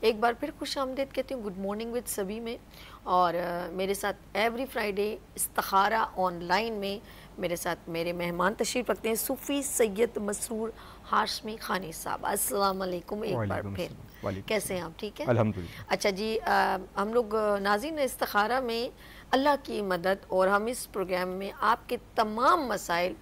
एक बार फिर खुश आमदीद कहती हूँ गुड मॉर्निंग विद सभी में। और मेरे साथ एवरी फ्राइडे इस्तिखारा ऑनलाइन में मेरे साथ मेरे मेहमान तशरीफ़ रखते हैं सूफ़ी सैयद मसरूर हाशमी खानी साहब। अस्सलाम वालेकुम एक बार फिर, कैसे हैं आप? ठीक है अल्हम्दुलिल्लाह। अच्छा जी, हम लोग नाज़रीन इस्तिखारा में अल्लाह की मदद और हम इस प्रोग्राम में आपके तमाम मसाइल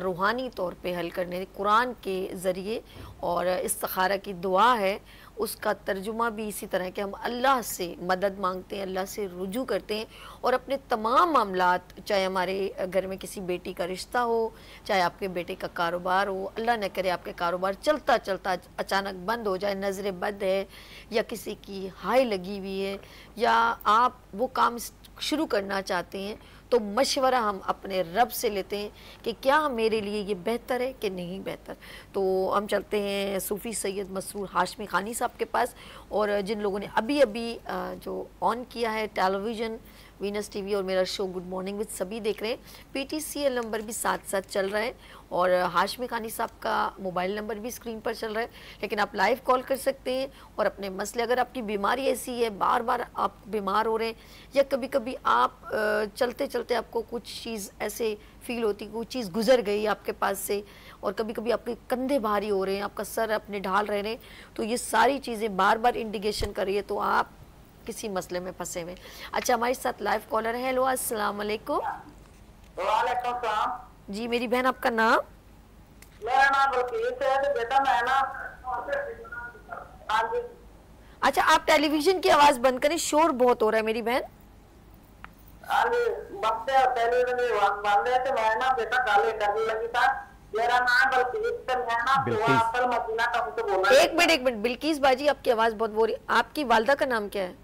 रूहानी तौर पे हल करने कुरान के ज़रिए, और इस्तिखारा की दुआ है उसका तर्जुमा भी इसी तरह कि हम अल्लाह से मदद मांगते हैं, अल्लाह से रुजू करते हैं और अपने तमाम मामलात, चाहे हमारे घर में किसी बेटी का रिश्ता हो, चाहे आपके बेटे का कारोबार हो, अल्लाह न करे आपके कारोबार चलता चलता अचानक बंद हो जाए, नज़र बद है या किसी की हाय लगी हुई है, या आप वो काम शुरू करना चाहते हैं तो मशवरा हम अपने रब से लेते हैं कि क्या मेरे लिए ये बेहतर है कि नहीं बेहतर। तो हम चलते हैं सूफ़ी सैयद मसरूर हाशमी खानी साहब के पास। और जिन लोगों ने अभी अभी जो ऑन किया है टेलीविज़न वीनस टीवी और मेरा शो गुड मॉर्निंग विद सभी देख रहे हैं, PTCL नंबर भी साथ साथ चल रहा है और हाशमी खानी साहब का मोबाइल नंबर भी स्क्रीन पर चल रहा है, लेकिन आप लाइव कॉल कर सकते हैं और अपने मसले, अगर आपकी बीमारी ऐसी है बार बार आप बीमार हो रहे हैं या कभी कभी आप चलते चलते आपको कुछ चीज़ ऐसे फील होती, कोई चीज़ गुजर गई आपके पास से, और कभी कभी आपके कंधे भारी हो रहे हैं, आपका सर अपने ढाल रहे हैं, तो ये सारी चीज़ें बार बार इंडिकेशन कर रही है तो आप किसी मसले में फंसे हुए। अच्छा, हमारे साथ लाइव कॉलर है। हेलो अस्सलाम वालेकुम। वालेकुम सलाम जी, मेरी बहन आपका नाम? मेरा नाम बल्कीस है। तो बेटा मैं ना, हाँ जी। अच्छा, आप टेलीविजन की आवाज़ बंद करें, शोर बहुत हो रहा है मेरी बहन। हाँ जी, बंद है टेलीविजन बंद है। तो मैं ना बेटा गाली करने लगी था। मेरा नाम बल्कीस है, मैं ना असल मदीना टाउन से बोल रहा हूँ। एक मिनट बिल्किस बाजी, आपकी आवाज़ बहुत बोल रही। आपकी वालदा का नाम क्या है?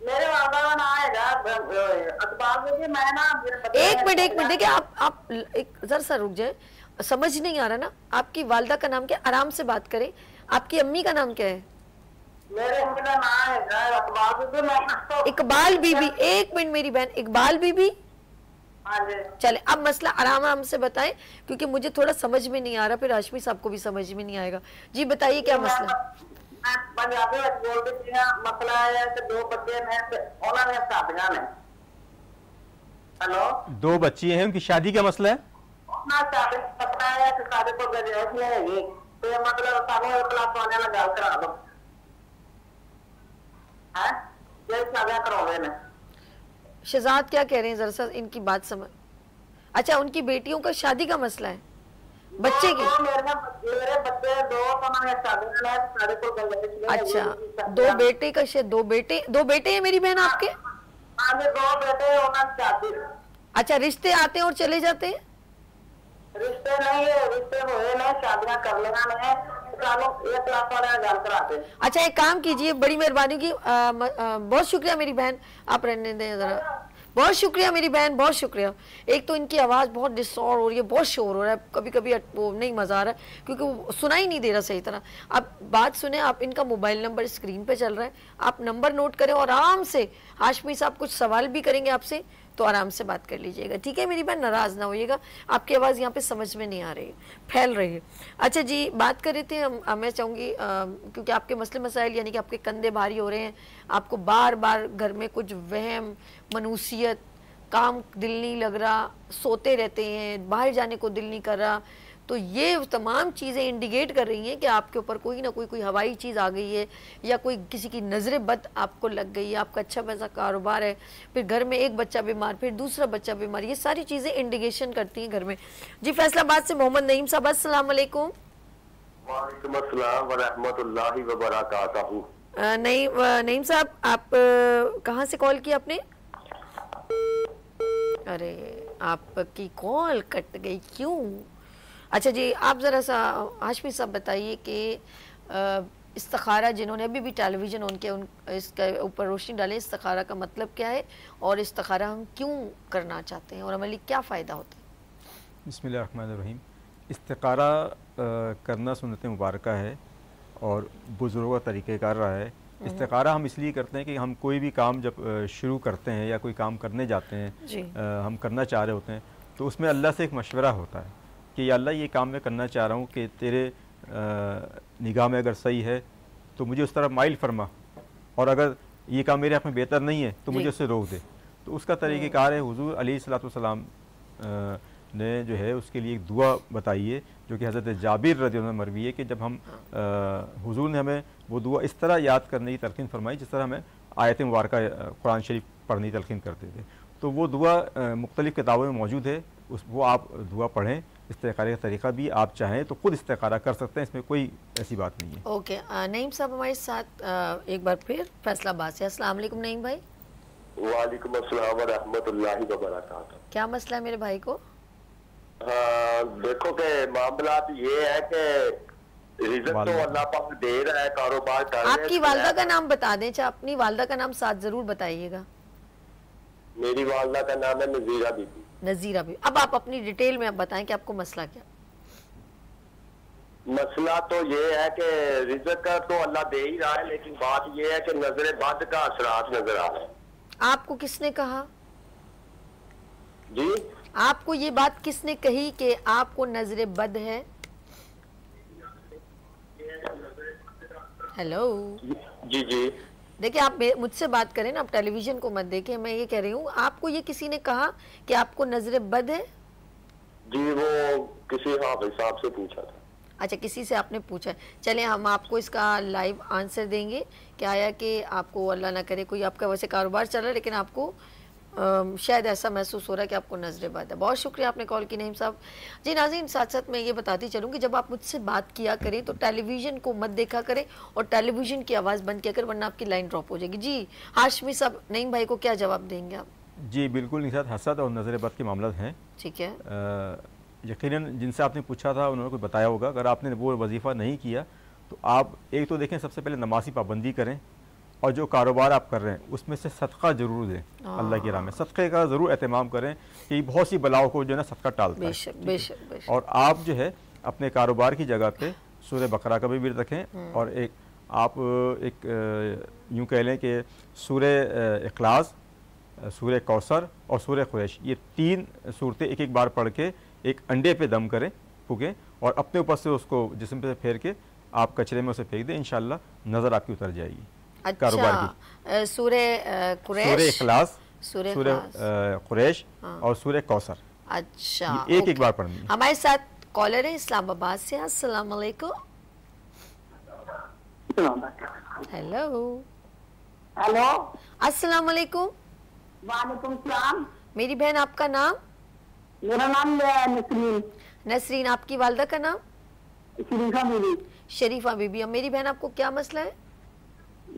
मेरे वालदा का नाम है अखबार में। मैं ना एक मिनट देखिए, आप एक जरा सा रुक जाए, समझ नहीं आ रहा ना। आपकी वालदा का नाम क्या है? आराम से बात करें। आपकी अम्मी का नाम क्या है? मेरे अम्मी का नाम है अखबार में। इकबाल बीबी। एक मिनट मेरी बहन, इकबाल बीबी। हाँ जी। चले, अब मसला आराम से बताएं क्योंकि मुझे थोड़ा समझ में नहीं आ रहा, फिर हाशमी साहब को भी समझ में नहीं आएगा। जी बताइए क्या मसला। मैं पंजाबी में बोल रही थी। मसला है कि दो बच्चे हैं, उन्होंने शादियां ने। हेलो, दो बच्ची हैं, उनकी शादी का मसला है। ना शादी पता है कि शादी को गुंजाइश नहीं है, तो ये मतलब सामने क्लास वाले ना गल करा दो है, ये शादियां करवावे ने। शहजाद क्या कह रहे हैं, जरा सा इनकी बात समझ। अच्छा, उनकी बेटियों का शादी का मसला है, बच्चे की। मेरे बच्चे दो, तो उन्होंने शादी को गुंजाइश नहीं। अच्छा, दो बेटे का दो बेटे हैं मेरी बहन आपके? हाँ जी, दो बेटे, उन्होंने शादी। अच्छा, रिश्ते आते हैं और चले जाते हैं? रिश्ते नहीं है, रिश्ते हुए नहीं, शादियां कर लेना नहीं, एक क्लास वाले गल कराते। अच्छा, एक काम कीजिए, बड़ी मेहरबानी की, बहुत शुक्रिया मेरी बहन, आप रहने दें जरा। बहुत शुक्रिया मेरी बहन, बहुत शुक्रिया। एक तो इनकी आवाज़ बहुत डिस्टॉर्ट हो रही है, बहुत शोर हो रहा है, कभी कभी वो नहीं मज़ा आ रहा है क्योंकि वो सुना ही नहीं दे रहा सही तरह। आप बात सुने, आप इनका मोबाइल नंबर स्क्रीन पे चल रहा है, आप नंबर नोट करें और आराम से हाशमी साहब कुछ सवाल भी करेंगे आपसे, तो आराम से बात कर लीजिएगा, ठीक है मेरी बहन? नाराज़ ना होइएगा, आपकी आवाज़ यहाँ पे समझ में नहीं आ रही है, फैल रही है। अच्छा जी, बात कर रहे थे हम, मैं चाहूँगी क्योंकि आपके मसले मसाइल यानी कि आपके कंधे भारी हो रहे हैं, आपको बार बार घर में कुछ वहम, मनूसियत, काम दिल नहीं लग रहा, सोते रहते हैं, बाहर जाने को दिल नहीं कर रहा, तो ये तमाम चीज़ें इंडिकेट कर रही हैं कि आपके ऊपर कोई ना कोई हवाई चीज़ आ गई है, या कोई किसी की नज़र बद आपको लग गई है, आपका अच्छा पैसा कारोबार है, फिर घर में एक बच्चा बीमार, फिर दूसरा बच्चा बीमार, ये सारी चीज़ें इंडिकेशन करती हैं घर में। जी, फैसलाबाद से मोहम्मद नईम साहब, अस्सलाम वालेकुम। वालेकुम अस्सलाम व रहमतुल्लाहि व बरकातहू। नईम साहब, आप कहाँ से कॉल किया आपने? अरे, आपकी कॉल कट गई, क्यों? अच्छा जी, आप ज़रा सा हाशमी साहब बताइए कि इस्तिखारा जिन्होंने अभी भी टेलीविज़न ऑन किया, उन इसके ऊपर रोशनी डालें, इस्तिखारा का मतलब क्या है और इस्तिखारा हम क्यों करना चाहते हैं और हमारे लिए क्या फ़ायदा होता है? बिस्मिल्लाहिर्रहमानिर्रहीम। इस्तिखारा करना सुन्नत मुबारका है और बुज़ुर्गों का तरीक़ेकार रहा है। इस्तिखारा हम इसलिए करते हैं कि हम कोई भी काम जब शुरू करते हैं या कोई काम करने जाते हैं, हम करना चाह रहे होते हैं, तो उसमें अल्लाह से एक मशवरा होता है कि या अल्लाह, ये काम मैं करना चाह रहा हूँ कि तेरे निगाह में अगर सही है तो मुझे उस तरफ माइल फरमा, और अगर ये काम मेरे हक़ में बेहतर नहीं है तो मुझे उससे रोक दे। तो उसका तरीक़ेकार है, हुज़ूर अलैहिस्सलाम ने जो है उसके लिए एक दुआ बताई है जो कि हज़रत जाबिर रज़ियल्लाहु अन्हु मरवी है कि जब हम हुज़ूर ने हमें वो दुआ इस तरह याद करने की तलक़ीन फरमाई जिस तरह हमें आयत मुबारका कुरान शरीफ पढ़ने की तलक़ीन करते थे। तो वो दुआ मुख्तलिफ़ किताबों में मौजूद है, वो आप दुआ पढ़ें। इस्तिखारे का तरीक़ा भी आप चाहें तो ख़ुद इस्तिखारा कर सकते हैं, इसमें कोई ऐसी बात नहीं है। ओके, नईम साहब हमारे साथ एक बार फिर फैसलाबाद से। अस्सलाम वालेकुम नईम भाई। वालेकुम अस्सलाम व रहमतुल्लाहि व बरकातहू। क्या मसला है मेरे भाई को? हाँ, देखो के मामला ये है कि रिज़्क़ तो अल्लाह पाक दे रहा है, कारोबार कर रहे हैं। आपकी वालदा का नाम बता दें, चाहे अपनी वालदा का नाम साथ ज़रूर बताइएगा। मेरी वालदा का नाम है नज़ीरा बीबी। नज़ीरा बीबी। अब आप अपनी डिटेल में आप बताएं कि आपको मसला क्या? मसला तो ये है कि रिज़्क़ तो अल्लाह दे ही रहा है, लेकिन बात ये है कि नजर बद का असरात नजर आ रहा है। आपको किसने कहा जी? आपको ये बात किसने कही कि आपको नजर बद है? हेलो जी जी। देखिए, आप मुझसे बात करें ना, आप टेलीविजन को मत देखें। मैं ये कह रही हूँ, आपको ये किसी ने कहा कि आपको नजर बद है? जी, वो किसी हाफिज साहब से पूछा था। अच्छा, किसी से आपने पूछा है। चलें, हम आपको इसका लाइव आंसर देंगे। क्या आया कि आपको अल्लाह ना करे कोई आपका वैसे कारोबार चल रहा है लेकिन आपको शायद ऐसा महसूस हो रहा है कि आपको नजर बद है। बहुत शुक्रिया आपने कॉल की नईम साहब। जी नाज़रीन, साथ साथ मैं ये बताती चलूँगी, जब आप मुझसे बात किया करें तो टेलीविज़न को मत देखा करें और टेलीविज़न की आवाज़ बंद किया करें, वरना आपकी लाइन ड्रॉप हो जाएगी। जी हाशमी साहब, नईम भाई को क्या जवाब देंगे आप? जी बिल्कुल, निसात हसद और नज़र बद के मामला हैं। ठीक है। यकीनन जिनसे आपने पूछा था उन्होंने कुछ बताया होगा। अगर आपने वो वजीफ़ा नहीं किया तो आप एक तो देखें, सबसे पहले नमाज़ी पाबंदी करें, और जो कारोबार आप कर रहे हैं उसमें से सदका ज़रूर दें। अल्लाह की राह में सदक़े का ज़रूर एहतमाम करें कि बहुत सी बलाओं को जो है ना सदका टालता है। और आप जो है अपने कारोबार की जगह पे सूरह बकरा का भी विर्द रखें, और एक यूँ कह लें कि सूरह इखलास, सूरह कौसर और सूरह कुरैश, ये 3 सूरतें एक एक बार पढ़ के एक अंडे पे दम करें, फूकें, और अपने ऊपर से उसको जिस्म पे फेर के आप कचरे में उसे फेंक दें। इंशाअल्लाह नज़र आपकी उतर जाएगी। अच्छा, सूरह कुरैश, सूरह इखलास, सूरह कुरैश और सूरह कौसर। अच्छा, एक एक बार पढ़नी है। हमारे साथ कॉलर है इस्लामाबाद से। अस्सलाम वालेकुम। हेलो हेलो, अस्सलाम वालेकुम। वालेकुम सलाम। मेरी बहन, आपका नाम? मेरा नाम नसरीन। नसरीन, आपकी वालदा का नाम? शरीफा बीबी। शरीफा बीबी। अब मेरी बहन, आपको क्या मसला है?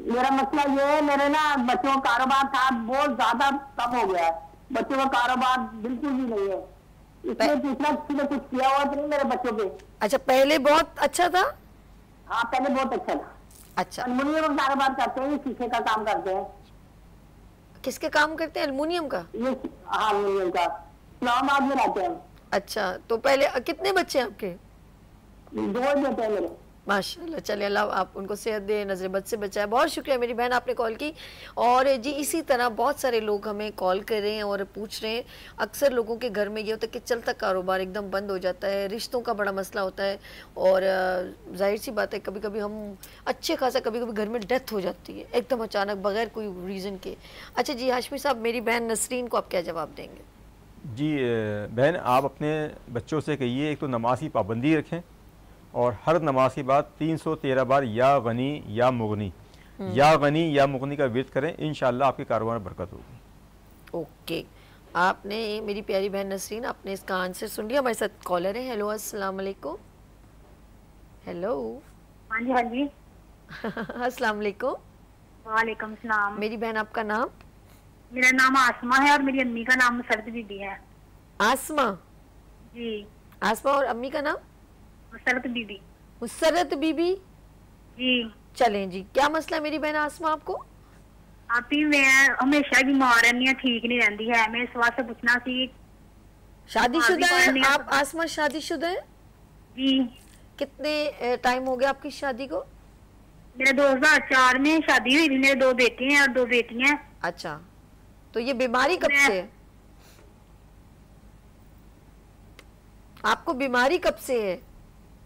मेरा मसला ये है, मेरे ना बच्चों का कारोबार था बहुत ज्यादा कम हो गया है। बच्चों का कारोबार बिल्कुल भी नहीं है, इसलिए पूछना किसी ने कुछ किया हुआ तो नहीं मेरे बच्चों पे? अच्छा, पहले बहुत अच्छा था? हाँ, पहले बहुत अच्छा था। अच्छा, अल्मुनियम का कारोबार करते हैं, शीशे का काम करते हैं। किसके काम करते हैं? अल्मुनियम का? ये हाँ, अल्मुनियम का। इस्लामाबाद में रहते हैं। अच्छा, तो पहले कितने बच्चे हैं आपके? 2 बेटे हैं मेरे। माशाल्लाह, चलिए अल्लाह आप उनको सेहत दे, नजर बद से बचाए। बहुत शुक्रिया मेरी बहन, आपने कॉल की। और जी इसी तरह बहुत सारे लोग हमें कॉल कर रहे हैं और पूछ रहे हैं। अक्सर लोगों के घर में ये होता है कि चलता कारोबार एकदम बंद हो जाता है, रिश्तों का बड़ा मसला होता है, और जाहिर सी बात है कभी कभी हम अच्छे खासा कभी कभी घर में डेथ हो जाती है एकदम अचानक बगैर कोई रीज़न के। अच्छा जी हाशमी साहब, मेरी बहन नसरीन को आप क्या जवाब देंगे? जी बहन, आप अपने बच्चों से कहिए एक तो नमाज की पाबंदी रखें, और हर नमाज के बाद 313 बार या गनी या मुगनी, या गनी या मुगनी का विर्द करें। इंशाअल्लाह आपके कारोबार में बरकत होगी। ओके, आपने मेरी प्यारी बहन नसरीन, आपने इसका आंसर सुन लिया। हमारे साथ कॉलर है। हेलो, अस्सलाम वालेकुम। हेलो। हाँ जी, हाँ जी। अस्सलाम वालेकुम। वालेकुम सलाम। मेरी बहन, आपका नाम? मेरा नाम आसमा है और मेरी अम्मी का नाम मुसरत बीबी है। आसमा जी। आसमा, और अम्मी का नाम? मुसरत बीबी। मुसरत बीबी जी। चलें जी, क्या मसला है मेरी बहन आसमा आपको? आप ही मैं हमेशा बीमार रहनी है, ठीक नहीं रहती है। मैं इस वास्ते पूछना सी। शादीशुदा है आप आसमा? शादीशुदा है जी। कितने टाइम हो गया आपकी शादी को? मेरे 2004 में शादी हुई थी। मेरे 2 बेटे हैं और 2 बेटियां। अच्छा, तो ये बीमारी कब से है? आपको बीमारी कब से है?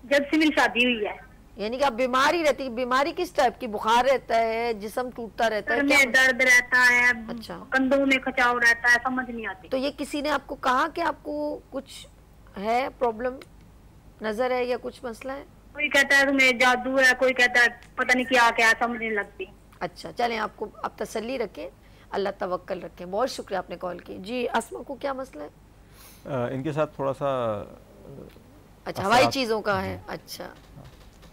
जब से मेरी शादी हुई है। यानी कि आप बीमार ही रहती? बीमारी किस टाइप की? बुखार रहता है, जिस्म टूटता रहता है, सर में दर्द रहता है, अच्छा, कंधों में खिंचाव रहता है, समझ नहीं आती। तो ये किसी ने आपको कहा कि आपको कुछ है, प्रॉब्लम नजर है या कुछ मसला है? कोई कहता है तुम्हें जादू है, कोई कहता है पता नहीं क्या क्या, समझ नहीं लगती। अच्छा, चलें, आपको आप तसल्ली रखें, अल्लाह तवक्कल रखें। बहुत शुक्रिया आपने कॉल की। जी आसमा को क्या मसला है? इनके साथ थोड़ा सा अच्छा, हवाई चीज़ों का है। अच्छा,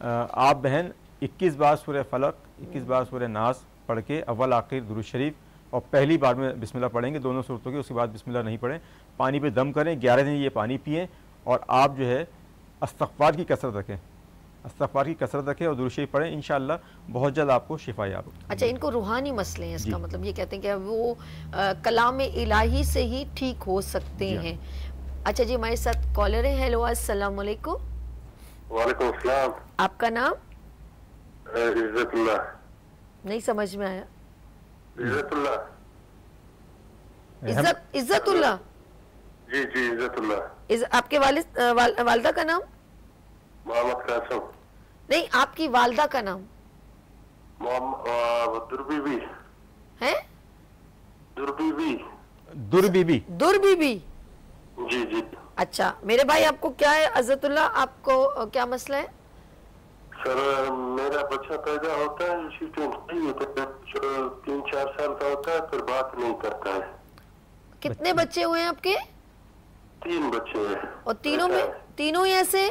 आप बहन 21 बार सूरह फलक, 21 बार सूरह नास पढ़ के अव्वल आखिर दुरूद शरीफ और पहली बार में बिस्मिल्लाह पढ़ेंगे, दोनों सूरतों की, उसके बाद बिस्मिल्लाह नहीं पढ़ें। पानी पे दम करें, 11 दिन ये पानी पिएँ और आप जो है इस्तिग़फ़ार की कसरत रखें, इस्तिग़फ़ार की कसरत रखें और दुरूद शरीफ पढ़ें। इंशाअल्लाह बहुत जल्द आपको शिफा याब होगी। अच्छा, इनको रूहानी मसले हैं, इसका मतलब ये कहते हैं कि वो कलाम इलाही से ही ठीक हो सकते हैं। अच्छा जी, हमारे साथ कॉलर है। हेलो, अस्सलाम वालेकुम। वालेकुम अस्सलाम। आपका नाम? इज्जतुल्लाह। नहीं समझ में आया। इज्जतुल्लाह। इज्जतुल्लाह? जी जी, इज्जतुल्लाह। आपके वालिदा का नाम? मोहम्मद कासिम। नहीं, आपकी वालिदा का नाम? दुर्बीबी है? दुर्बीबी। दुर्बीबी। दुर्बीबी, जी जी। अच्छा मेरे भाई, आपको क्या है अज़तुल्लाह, आपको क्या मसला है? सर मेरा बच्चा पैदा होता है, इसी टेंशन होता है, 3-4 साल का होता है, फिर बात नहीं करता है। कितने बच्चे हुए हैं आपके? 3 बच्चे हैं। और तीनों ही ऐसे?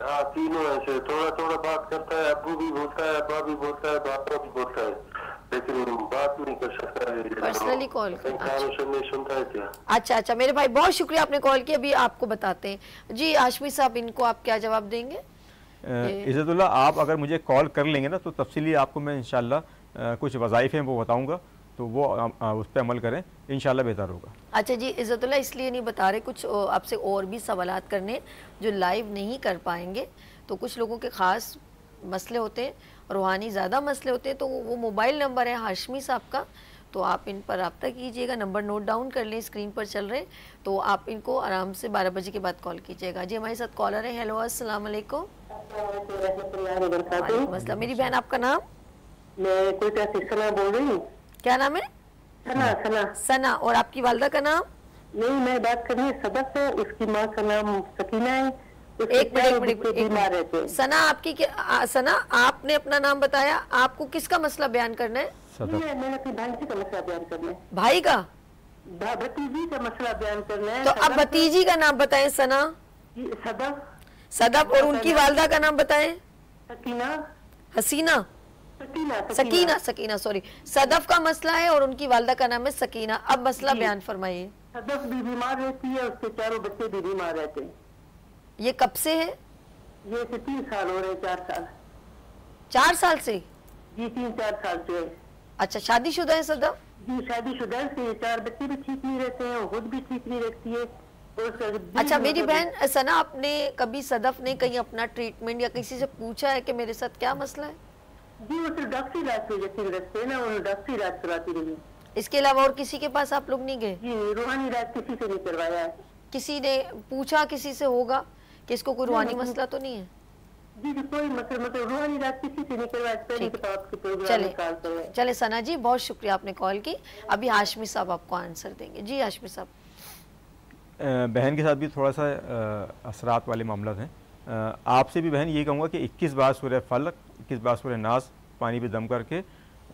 हाँ, तीनों ऐसे, थोड़ा थोड़ा बात करता है, अब्बू भी बोलता है, अब्बा भी बोलता है, बापा भी बोलता है, लेकिन बात नहीं कर सकता है। पर्सनली कॉल कर? नहीं सुनता है क्या? अच्छा, मेरे भाई बहुत शुक्रिया आपने कॉल किया, अभी आपको बताते हैं। जी हाशमी साहब, इनको आप क्या जवाब देंगे? इज़्ज़तुल्लाह, आप अगर मुझे कॉल कर लेंगे ना तो तफसीली आपको मैं इंशाल्लाह कुछ वज़ाइफ हैं वो बताऊंगा, तो वो उस पर अमल करें, इंशाल्लाह बेहतर होगा। अच्छा जी, इज़्ज़तुल्लाह इसलिए नहीं बता रहे, कुछ आपसे और भी सवालात करने जो लाइव नहीं कर पाएंगे, तो कुछ लोगों के ख़ास मसले होते हैं, रूहानी ज़्यादा मसले होते हैं, तो वो मोबाइल नंबर है हाशमी साहब का, तो आप इन पर रब्ता कीजिएगा, नंबर नोट डाउन कर लें, स्क्रीन पर चल रहे, तो आप इनको आराम से 12 बजे के बाद कॉल कीजिएगा। जी हमारे साथ कॉलर है। हेलो, अस्सलाम वालेकुम। मसला, मेरी बहन आपका नाम? मैं कोई सना बोल रही हूँ। क्या नाम है? सना। सना। और आपकी वालिदा का नाम? नहीं, मैं बात कर रही हूँ सदफ है, उसकी माँ का नाम सकीना है। एक मिनट, सना आपकी सना, आपने अपना नाम बताया, आपको किसका मसला बयान करना है? मैंने अपने भाई का मसला बयान करना है। भाई का? भतीजी का मसला बयान करना है। तो अब भतीजी का नाम बताएं। सना, सदफ। सदफ। और उनकी वालिदा का नाम बताएं। सकीना। हसीना? सकीना, सॉरी। सदफ का मसला है और उनकी वालिदा का नाम है सकीना। अब मसला बयान फरमाइए। सदफ भी बीमार रहती है, उसके चारों बच्चे भी बीमार रहते हैं। ये कब से है? ये 3 साल हो रहे, 4 साल। 4 साल से? जी, 3-4 साल से। अच्छा, शादीशुदा है सदफ? जी, शादीशुदा से, 4 बच्चे भी ठीक नहीं रहते हैं, खुद भी ठीक नहीं रखती है। अच्छा मेरी बहन सना, आपने कभी सदफ ने कहीं अपना ट्रीटमेंट या किसी से पूछा है कि मेरे साथ क्या मसला है? जी, वो तो डॉक्टरी इलाज पे यकीन रखते हैं ना, वो डॉक्टरी इलाज कराती रही। इसके अलावा और किसी के पास आप लोग नहीं गए? जी, रूहानी इलाज किसी से नहीं करवाया है। किसी ने पूछा किसी से होगा कि इसको कोई रूहानी मसला तो नहीं है? जी, कोई मतलब रूहानी इलाज किसी से नहीं करवाया। चले सना जी, बहुत शुक्रिया आपने कॉल की। अभी हाशमी साहब आपको आंसर देंगे। जी हाशमी साहब। बहन के साथ भी थोड़ा सा असरात वाले मामला हैं। आपसे भी बहन ये कहूँगा कि 21 बार सूरह फलक, 21 बार सूरह नास पानी पे दम करके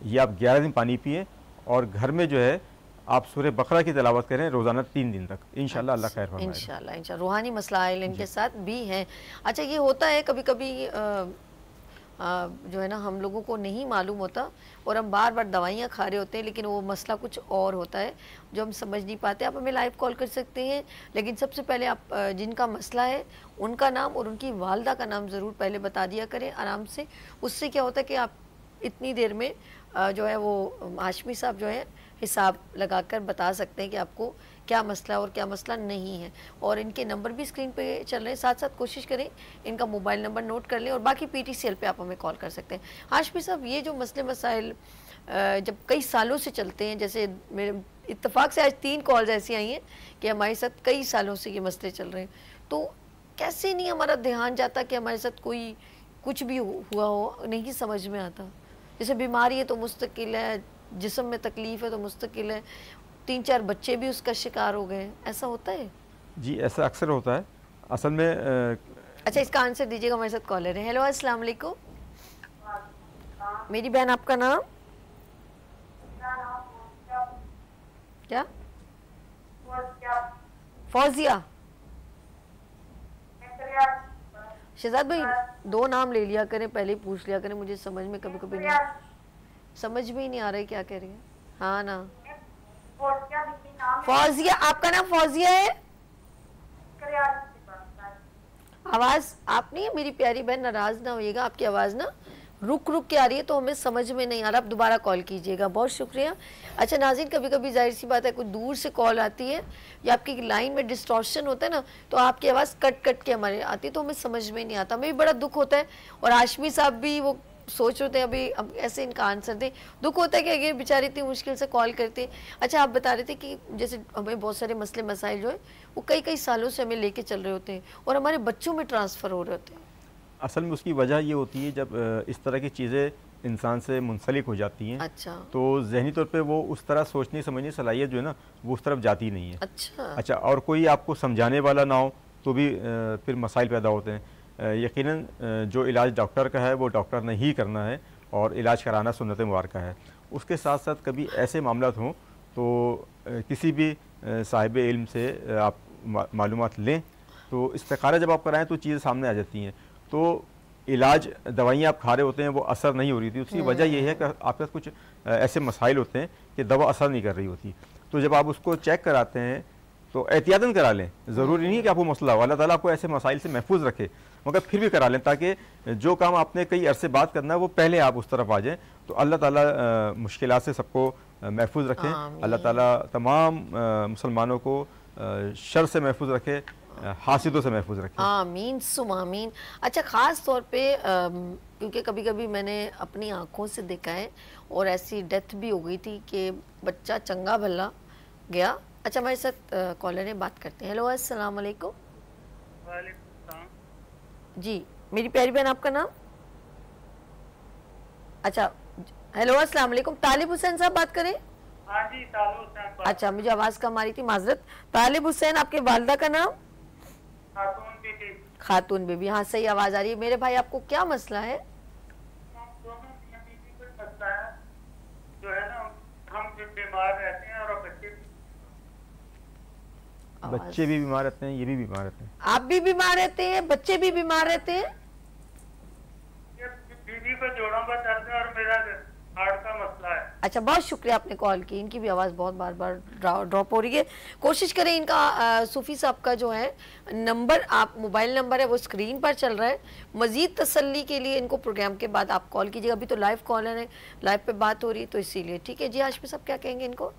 ये आप 11 दिन पानी पिए और घर में जो है आप सूरह बकरा की तिलावत करें रोज़ाना 3 दिन तक, इंशाल्लाह अल्लाह खैर फरमाएगा। इंशाल्लाह रूहानी मसलाइल इनके साथ भी हैं। अच्छा, ये होता है कभी कभी जो है ना, हम लोगों को नहीं मालूम होता और हम बार बार दवाइयाँ खा रहे होते हैं, लेकिन वो मसला कुछ और होता है जो हम समझ नहीं पाते। आप हमें लाइव कॉल कर सकते हैं, लेकिन सबसे पहले आप जिनका मसला है उनका नाम और उनकी वालिदा का नाम ज़रूर पहले बता दिया करें आराम से। उससे क्या होता है कि आप इतनी देर में जो है वो हाशमी साहब जो है हिसाब लगाकर बता सकते हैं कि आपको क्या मसला है और क्या मसला नहीं है। और इनके नंबर भी स्क्रीन पे चल रहे हैं, साथ साथ कोशिश करें इनका मोबाइल नंबर नोट कर लें और बाकी PTCL पे आप हमें कॉल कर सकते हैं। हाशमी साहब, ये जो मसले मसाइल जब कई सालों से चलते हैं, जैसे मेरे इत्तेफाक से आज 3 कॉल्स ऐसी आई हैं कि हमारे साथ कई सालों से ये मसले चल रहे हैं, तो कैसे नहीं हमारा ध्यान जाता कि हमारे साथ कोई कुछ भी हुआ हो नहीं समझ में आता। जैसे बीमारी है तो मुस्तकिल है, जिस्म में तकलीफ है तो मुस्तकिल है, 3-4 बच्चे भी उसका शिकार हो गए, ऐसा होता है? जी ऐसा अक्सर होता है असल में। अच्छा इसका आंसर दीजिएगा, हमारे साथ कॉलर है। हेलो अस्सलाम वालेकुम। मेरी बहन आपका नाम क्या? फौजिया। शहजाद भाई 2 नाम ले लिया करें, पहले ही पूछ लिया करें, मुझे समझ में कभी कभी नहीं, समझ में ही नहीं आ रहा है क्या कह रही है। हाँ ना फौजिया, आपका नाम फौजिया है? आवाज आप नहीं है मेरी प्यारी बहन, नाराज ना होइएगा, आपकी आवाज ना रुक रुक के आ रही है तो हमें समझ में नहीं आ रहा, आप दोबारा कॉल कीजिएगा, बहुत शुक्रिया। अच्छा नाज़रीन, कभी कभी जाहिर सी बात है कुछ दूर से कॉल आती है या आपकी लाइन में डिस्टॉर्शन होता है ना, तो आपकी आवाज़ कट कट के हमारे आती है तो हमें समझ में नहीं आता, हमें भी बड़ा दुख होता है। और हाशमी साहब भी वो सोच रहे थे अभी अब ऐसे इनका आंसर दें, दुख होता है कि ये बेचारे इतनी मुश्किल से कॉल करते हैं। अच्छा आप बता रहे थे कि जैसे हमें बहुत सारे मसले मसाइल जो है वो कई कई सालों से हमें लेके चल रहे होते हैं और हमारे बच्चों में ट्रांसफ़र हो रहे होते हैं। असल में उसकी वजह ये होती है जब इस तरह की चीज़ें इंसान से मुंसलिक हो जाती हैं। अच्छा। तो जहनी तौर पे वो उस तरह सोचने समझने सलाहियत जो है ना वो उस तरफ जाती नहीं है। अच्छा और कोई आपको समझाने वाला ना हो तो भी फिर मसाइल पैदा होते हैं। यकीनन जो इलाज डॉक्टर का है वो डॉक्टर ने ही करना है और इलाज कराना सुन्नत मुबारक है। उसके साथ साथ कभी ऐसे मामलात हों तो किसी भी साहिब इल्म से आप मालूमात लें, तो इस्तिखारा जब आप कराएं तो चीज़ें सामने आ जाती हैं। तो इलाज दवाइयाँ आप खा रहे होते हैं वो असर नहीं हो रही थी, उसकी वजह यह है कि आपके पास कुछ ऐसे मसाइल होते हैं कि दवा असर नहीं कर रही होती। तो जब आप उसको चेक कराते हैं तो एहतियातन करा लें, ज़रूरी नहीं है कि आपको मसला हो, अल्लाह ताला आपको ऐसे मसाइल से महफूज रखे, मगर फिर भी करा लें ताकि जो काम आपने कई अरसे बाद करना है वो पहले आप उस तरफ आ जाएँ। तो अल्लाह ताला मुश्किलात से सबको महफूज रखें, अल्लाह ताला तमाम मुसलमानों को शर से महफूज रखे, हासिदों से महफूज रखें। आमीन सुम आमीन। अच्छा ख़ास तौर पे क्योंकि कभी कभी मैंने अपनी आँखों से देखा है और ऐसी डेथ भी हो गई थी कि बच्चा चंगा भला गया। अच्छा हमारे साथ कॉलर है, बात करते हैं। हेलो अस्सलाम वालेकुम। जी मेरी प्यारी बहन आपका नाम? अच्छा हेलो अस्सलाम वालेकुम, तालिब हुसैन साहब बात करें? हाँ जी तालिब हुसैन। अच्छा मुझे आवाज़ कम आ रही थी, माजरत। तालिब हुसैन, आपके वालिदा का नाम? खातून बीबी। खातून बीबी, हाँ सही आवाज़ आ रही है। मेरे भाई आपको क्या मसला है? बीबी कोई मसला है जो है ना, हम बीमार रहते हैं और बच्चे भी बीमार रहते हैं, ये भी बीमार रहते हैं। आप भी बीमार रहते हैं, बच्चे भी बीमार रहते हैं? बीबी को जोड़ों का दर्द है और मेरा हार्ट का मसला है। अच्छा बहुत शुक्रिया आपने कॉल की। इनकी भी आवाज़ बहुत बार बार ड्रॉप हो रही है, कोशिश करें इनका सूफी साहब का जो है नंबर, आप मोबाइल नंबर है वो स्क्रीन पर चल रहा है। मज़ीद तसल्ली के लिए इनको प्रोग्राम के बाद आप कॉल कीजिएगा। अभी तो लाइव कॉलर है, लाइव पे बात हो रही है तो इसीलिए। ठीक है जी हाशमी साहब क्या कहेंगे इनको?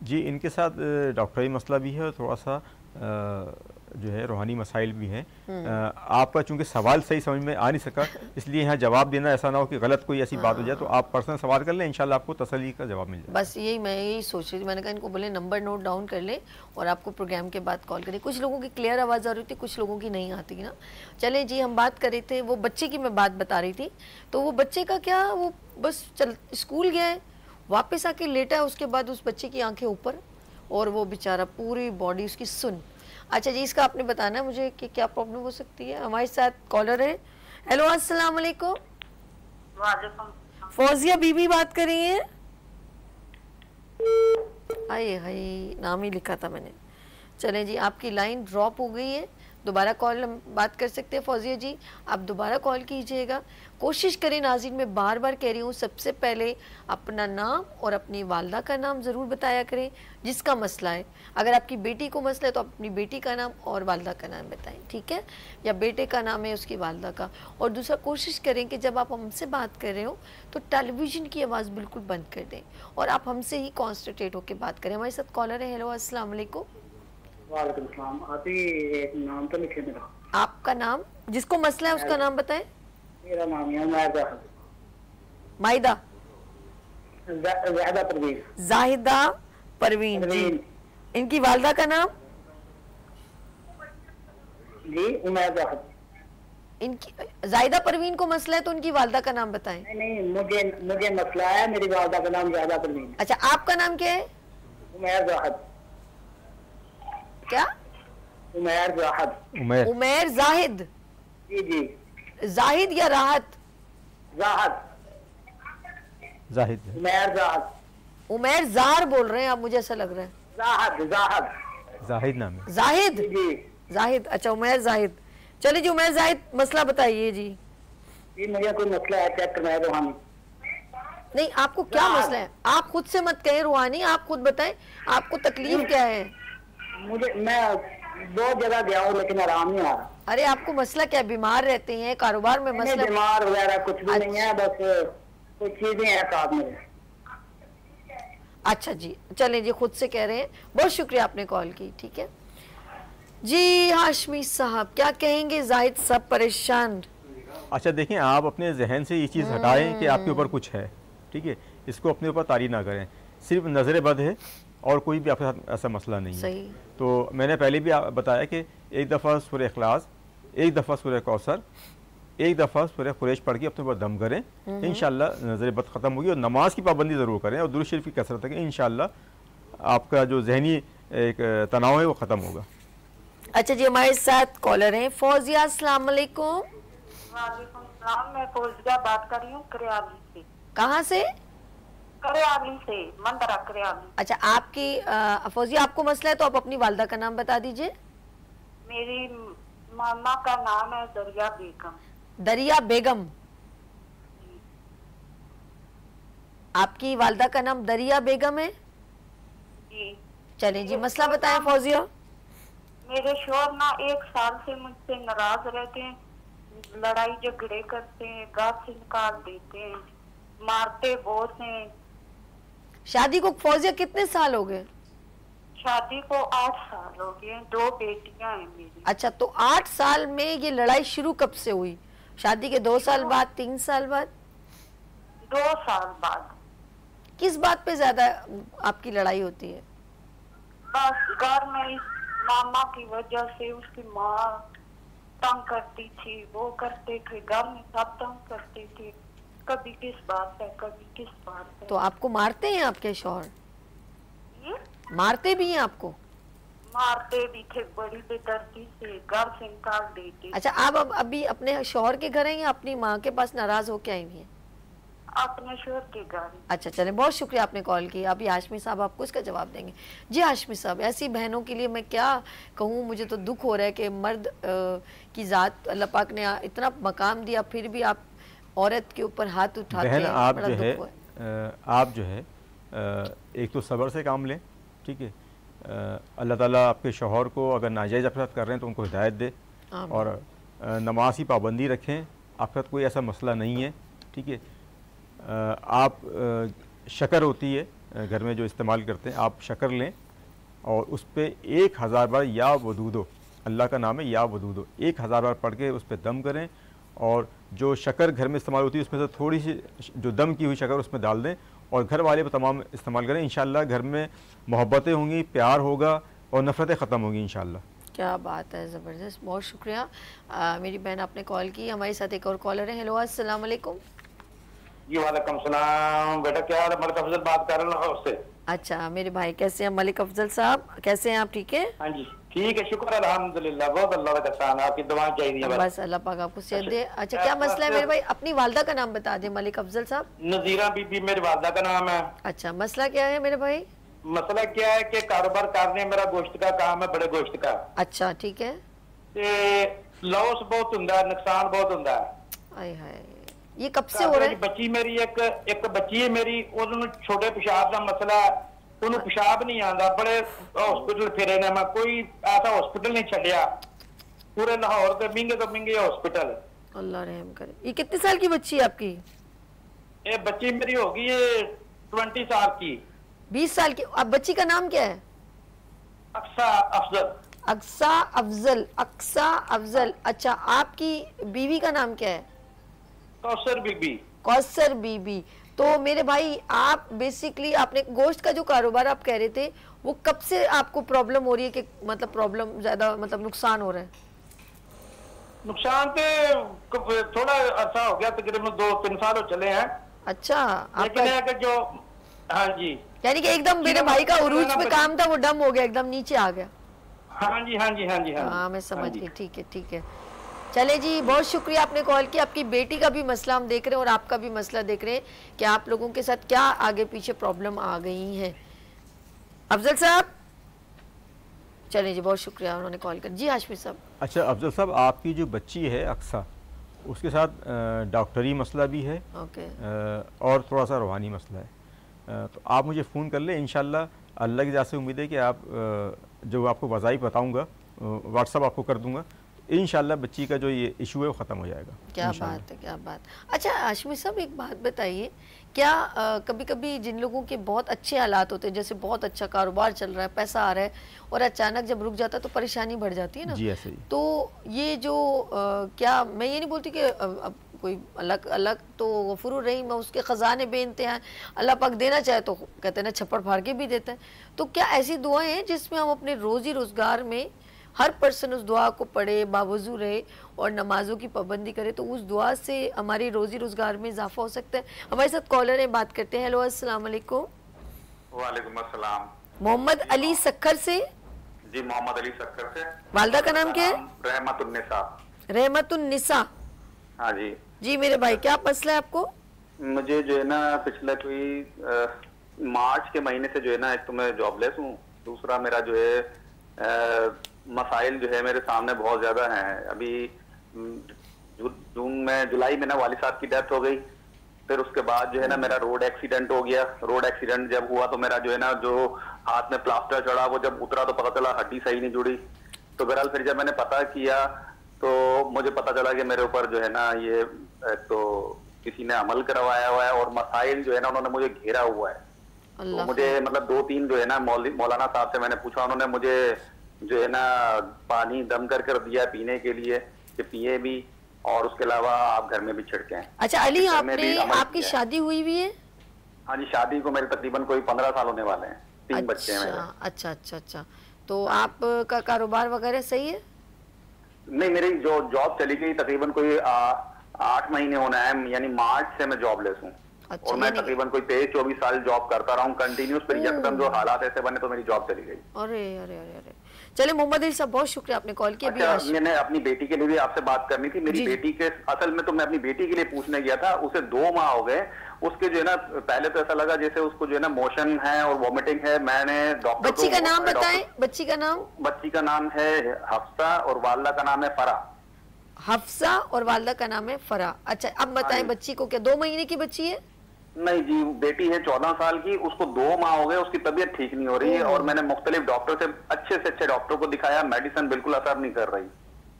जी इनके साथ डॉक्टरी मसला भी है और थोड़ा सा जो है रूहानी मसाइल भी हैं। आपका चूंकि सवाल सही समझ में आ नहीं सका इसलिए यहाँ जवाब देना ऐसा ना हो कि गलत कोई ऐसी बात हो जाए, तो आप पर्सनल सवाल कर लें, इंशाल्लाह आपको तसल्ली का जवाब मिल जाए। बस मैं यही सोच रही थी, मैंने कहा इनको बोले नंबर नोट डाउन कर लें और आपको प्रोग्राम के बाद कॉल करें। कुछ लोगों की क्लियर आवाज़ आ रही थी, कुछ लोगों की नहीं आती ना। चले जी हम बात कर रहे थे, वो बच्चे की मैं बात बता रही थी। तो वो बच्चे का क्या, वो बस स्कूल गया है, वापस आके लेटा है, उसके बाद उस बच्चे की आंखें ऊपर और वो बेचारा पूरी बॉडी उसकी सुन। अच्छा जी इसका आपने बताना है मुझे कि क्या प्रॉब्लम हो सकती है। हमारे साथ कॉलर है। हेलो अस्सलाम वालेकुम। फौजिया बीबी बात कर रही हैं? हाय हाय नाम ही लिखा था मैंने। चलें जी आपकी लाइन ड्रॉप हो गई है, दोबारा कॉल हम बात कर सकते हैं। फौजिया जी आप दोबारा कॉल कीजिएगा। कोशिश करें नाज़रीन, मैं बार बार कह रही हूँ, सबसे पहले अपना नाम और अपनी वालदा का नाम ज़रूर बताया करें जिसका मसला है। अगर आपकी बेटी को मसला है तो अपनी बेटी का नाम और वालदा का नाम बताएं, ठीक है? या बेटे का नाम है उसकी वालदा का। और दूसरा कोशिश करें कि जब आप हमसे बात कर रहे हो तो टेलीविज़न की आवाज़ बिल्कुल बंद कर दें और आप हमसे ही कॉन्सनट्रेट होकर बात करें। हमारे साथ कॉलर है। हेलो अस्सलाम वालेकुम। वालेकुम सलाम। आप ही एक नाम तो लिखे मेरा। आपका नाम, जिसको मसला है उसका नाम बताएं। मेरा नाम है मायदा। मायदा? जाहिदा परवीन। जाहिदा परवीन जी। इनकी वालदा का नाम? जी उमैदा। इनकी जाहिदा परवीन को मसला है तो उनकी वालदा का नाम बताएं। नहीं, मुझे मसला है, मेरी वालदा का नाम जाहिदा परवीन है। अच्छा, आपका नाम क्या है? उमैर जाहिद। क्या? उमैर जाहिद। उमैर जाहिद। जी जी। जाहिद या राहत? जाहिद। जाहिद। उमैर जाहिद। उमैर जार बोल रहे हैं आप, मुझे ऐसा लग रहा है। जाहिद नाम है। जाहिद जी जाहिद। अच्छा, उमैर जाहिद। चलिए जी उमैर जाहिद, मसला बताइए जी। जी, मुझे कोई मसला है, चेक करना है रूहानी। नहीं, आपको क्या मसला है? आप खुद से मत कहें रूहानी, आप खुद बताएं आपको तकलीफ क्या है। मैं 2 जगह गया हूँ लेकिन आराम नहीं आ रहा। अरे आपको मसला क्या, बीमार रहते हैं, कारोबार में मसला? बीमार वगैरह कुछ भी नहीं है, बस कुछ चीजें हैं साथ में। अच्छा जी, चलें जी, खुद से कह रहे हैं। बहुत शुक्रिया आपने कॉल की। ठीक है जी। हाशमी साहब क्या कहेंगे? जाहिद साहब परेशान। अच्छा देखिए, आप अपने जहन से ये चीज़ हटाएं कि आपके ऊपर कुछ है, ठीक है, इसको अपने ऊपर तारी ना करें। सिर्फ नज़र बद है और कोई भी आपके साथ ऐसा मसला नहीं है। सही। तो मैंने पहले भी बताया कि एक दफ़ा सूरह इखलास, एक दफ़ा सूरह कौसर, एक दफ़ा सूरह कुरैश पढ़ के अपने ऊपर दम करें, इंशाअल्लाह नज़र बद ख़त्म होगी। और नमाज की पाबंदी ज़रूर करें और दुरूद शरीफ की कसरत करें, इंशाअल्लाह आपका जो जहनी एक तनाव है वो ख़त्म होगा। अच्छा जी, हमारे साथ कॉलर हैं फौजिया। अस्सलाम वालेकुम। वालेकुम सलाम, मैं फौजिया बात कर रही हूँ करियाली से। कहाँ से? करियाली से, मंदरा करियाली। अच्छा, आपकी फौजिया आपको मसला है तो आप अपनी वालदा का नाम बता दीजिए। मेरी मामा का नाम है दरिया बेगम। दरिया बेगम। आपकी वालदा का नाम दरिया बेगम है जी। चलें जी, मसला बताएं फौजिया। मेरे शोहर ना 1 साल से मुझसे नाराज रहते हैं, लड़ाई झगड़े करते हैं, घर से निकाल देते हैं, मारते बहुत हैं। शादी को फौजिया कितने साल हो गए? शादी को 8 साल हो गए, 2 बेटियां हैं मेरी। अच्छा, तो 8 साल में ये लड़ाई शुरू कब से हुई? शादी के 2 साल बाद, 3 साल बाद? 2 साल बाद। किस बात पे ज्यादा आपकी लड़ाई होती है? बस घर में मामा की वजह से उसकी माँ तंग करती थी, वो करते थे, घर में सब तंग करते थे, कभी किस बात पे कभी किस बात पे। तो आपको मारते हैं आपके शौहर? ये मारते भी हैं आपको? मारते भी थे, बड़ी बेदर्दी से घर से निकाल देते। अच्छा, आप अब अभी अपने शौहर के घर हैं या अपनी माँ के पास नाराज होके आई हुई हैं? अपने शोहर के घर। अच्छा चलें, बहुत शुक्रिया आपने कॉल किया। अभी हाशमी साहब आपको इसका जवाब देंगे। जी हाशमी साहब, ऐसी बहनों के लिए मैं क्या कहूँ, मुझे तो दुख हो रहा है कि मर्द की ज़ात अल्लाह पाक ने इतना मकाम दिया, फिर भी आप औरत के ऊपर हाथ उठाते हैं। आप जो है एक तो सब्र से काम लें, ठीक है। अल्लाह ताला आपके शौहर को अगर नाजायज़ आपके साथ कर रहे हैं तो उनको हिदायत दे, और नमाज की पाबंदी रखें। आपके साथ कोई ऐसा मसला नहीं है, ठीक है। आप शक्कर होती है घर में जो इस्तेमाल करते हैं, आप शक्कर लें और उस पर 1000 बार या वदूदो, अल्लाह का नाम है या वदूदो, 1000 बार पढ़ के उस पर दम करें। और जो शक्कर घर में इस्तेमाल होती है उसमें से थोड़ी सी जो दम की हुई शक्कर उसमें डाल दें और घर वाले तमाम इस्तेमाल करें। इंशाअल्लाह घर में मोहब्बतें होंगी, प्यार होगा और नफ़रतें ख़त्म होंगी इंशाअल्लाह। क्या बात है, ज़बरदस्त, बहुत शुक्रिया। मेरी बहन आपने कॉल की। हमारे साथ एक और कॉलर है। हेलो, अस्सलाम वालेकुम। जी वालेकुम सलाम। बेटा क्या हाल है? मलिक अफजल बात कर रहा हूँ उससे। अच्छा मेरे भाई, कैसे हैं मलिक अफजल साहब, कैसे हैं आप? ठीक है? हाँ जी ठीक है, शुक्र अल्हम्दुलिल्लाह, बहुत अल्लाह का एहसान है, आपकी दुआएं चाहिए बस अल्लाह पाक आपको सेहत दे। अच्छा क्या मसला है मेरे भाई? अपनी वालदा का नाम बता दें मलिक अफजल साहब। नजीरा बीबी मेरी वालदा का नाम है। अच्छा, मसला क्या है मेरे भाई? मसला क्या है कि कारोबार करने मेरा गोश्त का काम है, बड़े गोश्त का। अच्छा ठीक है। लॉस बहुत हुंदा है, नुकसान बहुत हुंदा है। आय हाय, ये कब से हो रहा है? बच्ची मेरी एक बच्ची है मेरी, उन्होंने छोटे पेशाब का मसला, उन्हें पेशाब नहीं आता, बड़े हॉस्पिटल फिरे ने, मैं कोई ऐसा हॉस्पिटल नहीं छड़िया, पूरे लाहौर के महंगे तो महंगे हॉस्पिटल। अल्लाह रहम करे। ये कितने साल की बच्ची है आपकी? ये बच्ची मेरी होगी 20 साल की। 20 साल की। अब बच्ची का नाम क्या है? अक्सा अफजल। अक्सा अफजल। अक्सा अफजल। अच्छा, आपकी बीवी का नाम क्या है? कौसर बीबी। कौसर बीबी। तो मेरे भाई आप बेसिकली, आपने गोश्त का जो कारोबार आप कह रहे थे, वो कब से आपको प्रॉब्लम हो रही है कि मतलब प्रॉब्लम ज्यादा, मतलब नुकसान हो रहा है? नुकसान तो थोड़ा अर्सा हो गया, तकरीबन 2-3 साल हो चले हैं। अच्छा, लेकिन आपका है कि जो, हाँ जी, यानी कि एकदम मेरे भाई का उरूज पे काम था, वो डम हो गया, एकदम नीचे आ गया। हाँ जी, हाँ जी, हाँ जी, हाँ हाँ, जी, मैं समझ हाँ जी। गई। ठीक है, ठीक है। चले जी, बहुत शुक्रिया आपने कॉल किया। आपकी बेटी का भी मसला हम देख रहे हैं और आपका भी मसला देख रहे हैं कि आप लोगों के साथ क्या आगे पीछे प्रॉब्लम आ गई है। अफजल साहब, चलिए जी, बहुत शुक्रिया उन्होंने कॉल कर। जी हाशमी साहब। अच्छा अफजल साहब, आपकी जो बच्ची है अक्सा, उसके साथ डॉक्टरी मसला भी है ओके। और थोड़ा सा रूहानी मसला है। तो आप मुझे फ़ोन कर लें, इंशाल्लाह अल्लाह की ज़ात से उम्मीद है कि आप जो आपको वज़ाइफ बताऊँगा व्हाट्सअप आपको कर दूँगा, इंशाल्लाह बच्ची का जो ये इशू है वो ख़त्म हो जाएगा। क्या बात है, क्या बात। अच्छा हाशमी साहब, एक बात बताइए, क्या कभी कभी जिन लोगों के बहुत अच्छे हालात होते हैं, जैसे बहुत अच्छा कारोबार चल रहा है, पैसा आ रहा है, और अचानक जब रुक जाता है तो परेशानी बढ़ जाती है ना? जी ऐसे ही। तो ये जो क्या, मैं ये नहीं बोलती कि अब कोई अलग अलग तो गफूर रहीम है, उसके ख़जाने बेइंतहा हैं, अल्लाह पाक देना चाहे तो कहते हैं ना छप्पड़ फाड़ के भी देता है। तो क्या ऐसी दुआएं हैं जिसमें हम अपने रोज़ी रोज़गार में हर पर्सन उस दुआ को पढ़े, बावजू रहे और नमाजों की पाबंदी करे, तो उस दुआ से हमारी रोज़ी रोज़गार में इजाफा हो सकता है? हमारे साथ कॉलर है, बात करते हैं। हेलो, अस्सलाम वालेकुम। वालेकुम अस्सलाम। मोहम्मद अली सक्खर से। जी, मोहम्मद अली सक्खर से। वालदा का नाम क्या है? रहमतुन्निसा। रहमतुन्निसा। हाँ जी। जी मेरे भाई, क्या मसला है आपको? मुझे जो है ना पिछले कोई मार्च के महीने से जो है ना, एक तो मैं जॉबलेस हूँ, दूसरा मेरा जो है मसाइल जो है मेरे सामने बहुत ज्यादा हैं। अभी जुलाई में ना वाली साहब की डेथ हो गई, फिर उसके बाद जो है ना मेरा रोड एक्सीडेंट हो गया। रोड एक्सीडेंट जब हुआ तो मेरा जो है ना जो हाथ में प्लास्टर चढ़ा, वो जब उतरा तो पता चला हड्डी सही नहीं जुड़ी। तो बहरहाल फिर जब मैंने पता किया तो मुझे पता चला कि मेरे ऊपर जो है ना ये तो किसी ने अमल करवाया हुआ है और मसाइल जो है ना उन्होंने मुझे घेरा हुआ है। तो मुझे मतलब 2-3 जो है ना मौलाना साहब से मैंने पूछा, उन्होंने मुझे जो है ना पानी दम कर दिया पीने के लिए कि पिए भी, और उसके अलावा आप घर में भी छिड़कें। अच्छा अली, आपकी शादी हुई भी है? हाँ जी, शादी को मेरे तकरीबन कोई 15 साल होने वाले हैं, 3 बच्चे हैं मेरे। अच्छा अच्छा अच्छा। तो आपका कारोबार वगैरह सही है? नहीं, मेरी जो जॉब चली गई तकरीबन कोई 8 महीने होना है, यानी मार्च से मैं जॉबलेस हूँ। अच्छा, और मैं तकरीबन कोई 23-24 साल जॉब करता रहा हूँ कंटिन्यूस, फिर यकदम जो हालात ऐसे बने तो मेरी जॉब चली गई। अरे अरे अरे अरे। चलिए मोहम्मद अली साहब, बहुत शुक्रिया आपने कॉल किया। अच्छा, मैंने अपनी बेटी के लिए भी आपसे बात करनी थी। मेरी बेटी के असल में तो मैं अपनी बेटी के लिए पूछने गया था, उसे 2 माह हो गए। उसके जो है ना पहले तो ऐसा लगा जैसे उसको जो है ना मोशन है और वॉमिटिंग है। मैंने डॉक्टर बच्ची का नाम बताएं। बच्ची का नाम? बच्ची का नाम है हफ्सा और वालदा का नाम है फरा। हफ्सा और वालदा का नाम है फरा। अच्छा, अब बताएं बच्ची को क्या 2 महीने की बच्ची है? नहीं जी, बेटी है 14 साल की, उसको 2 माह हो गए, उसकी तबीयत ठीक नहीं हो रही है और मैंने मुख्तलिफ डॉक्टर से अच्छे डॉक्टर को दिखाया, मेडिसिन बिल्कुल असर नहीं कर रही।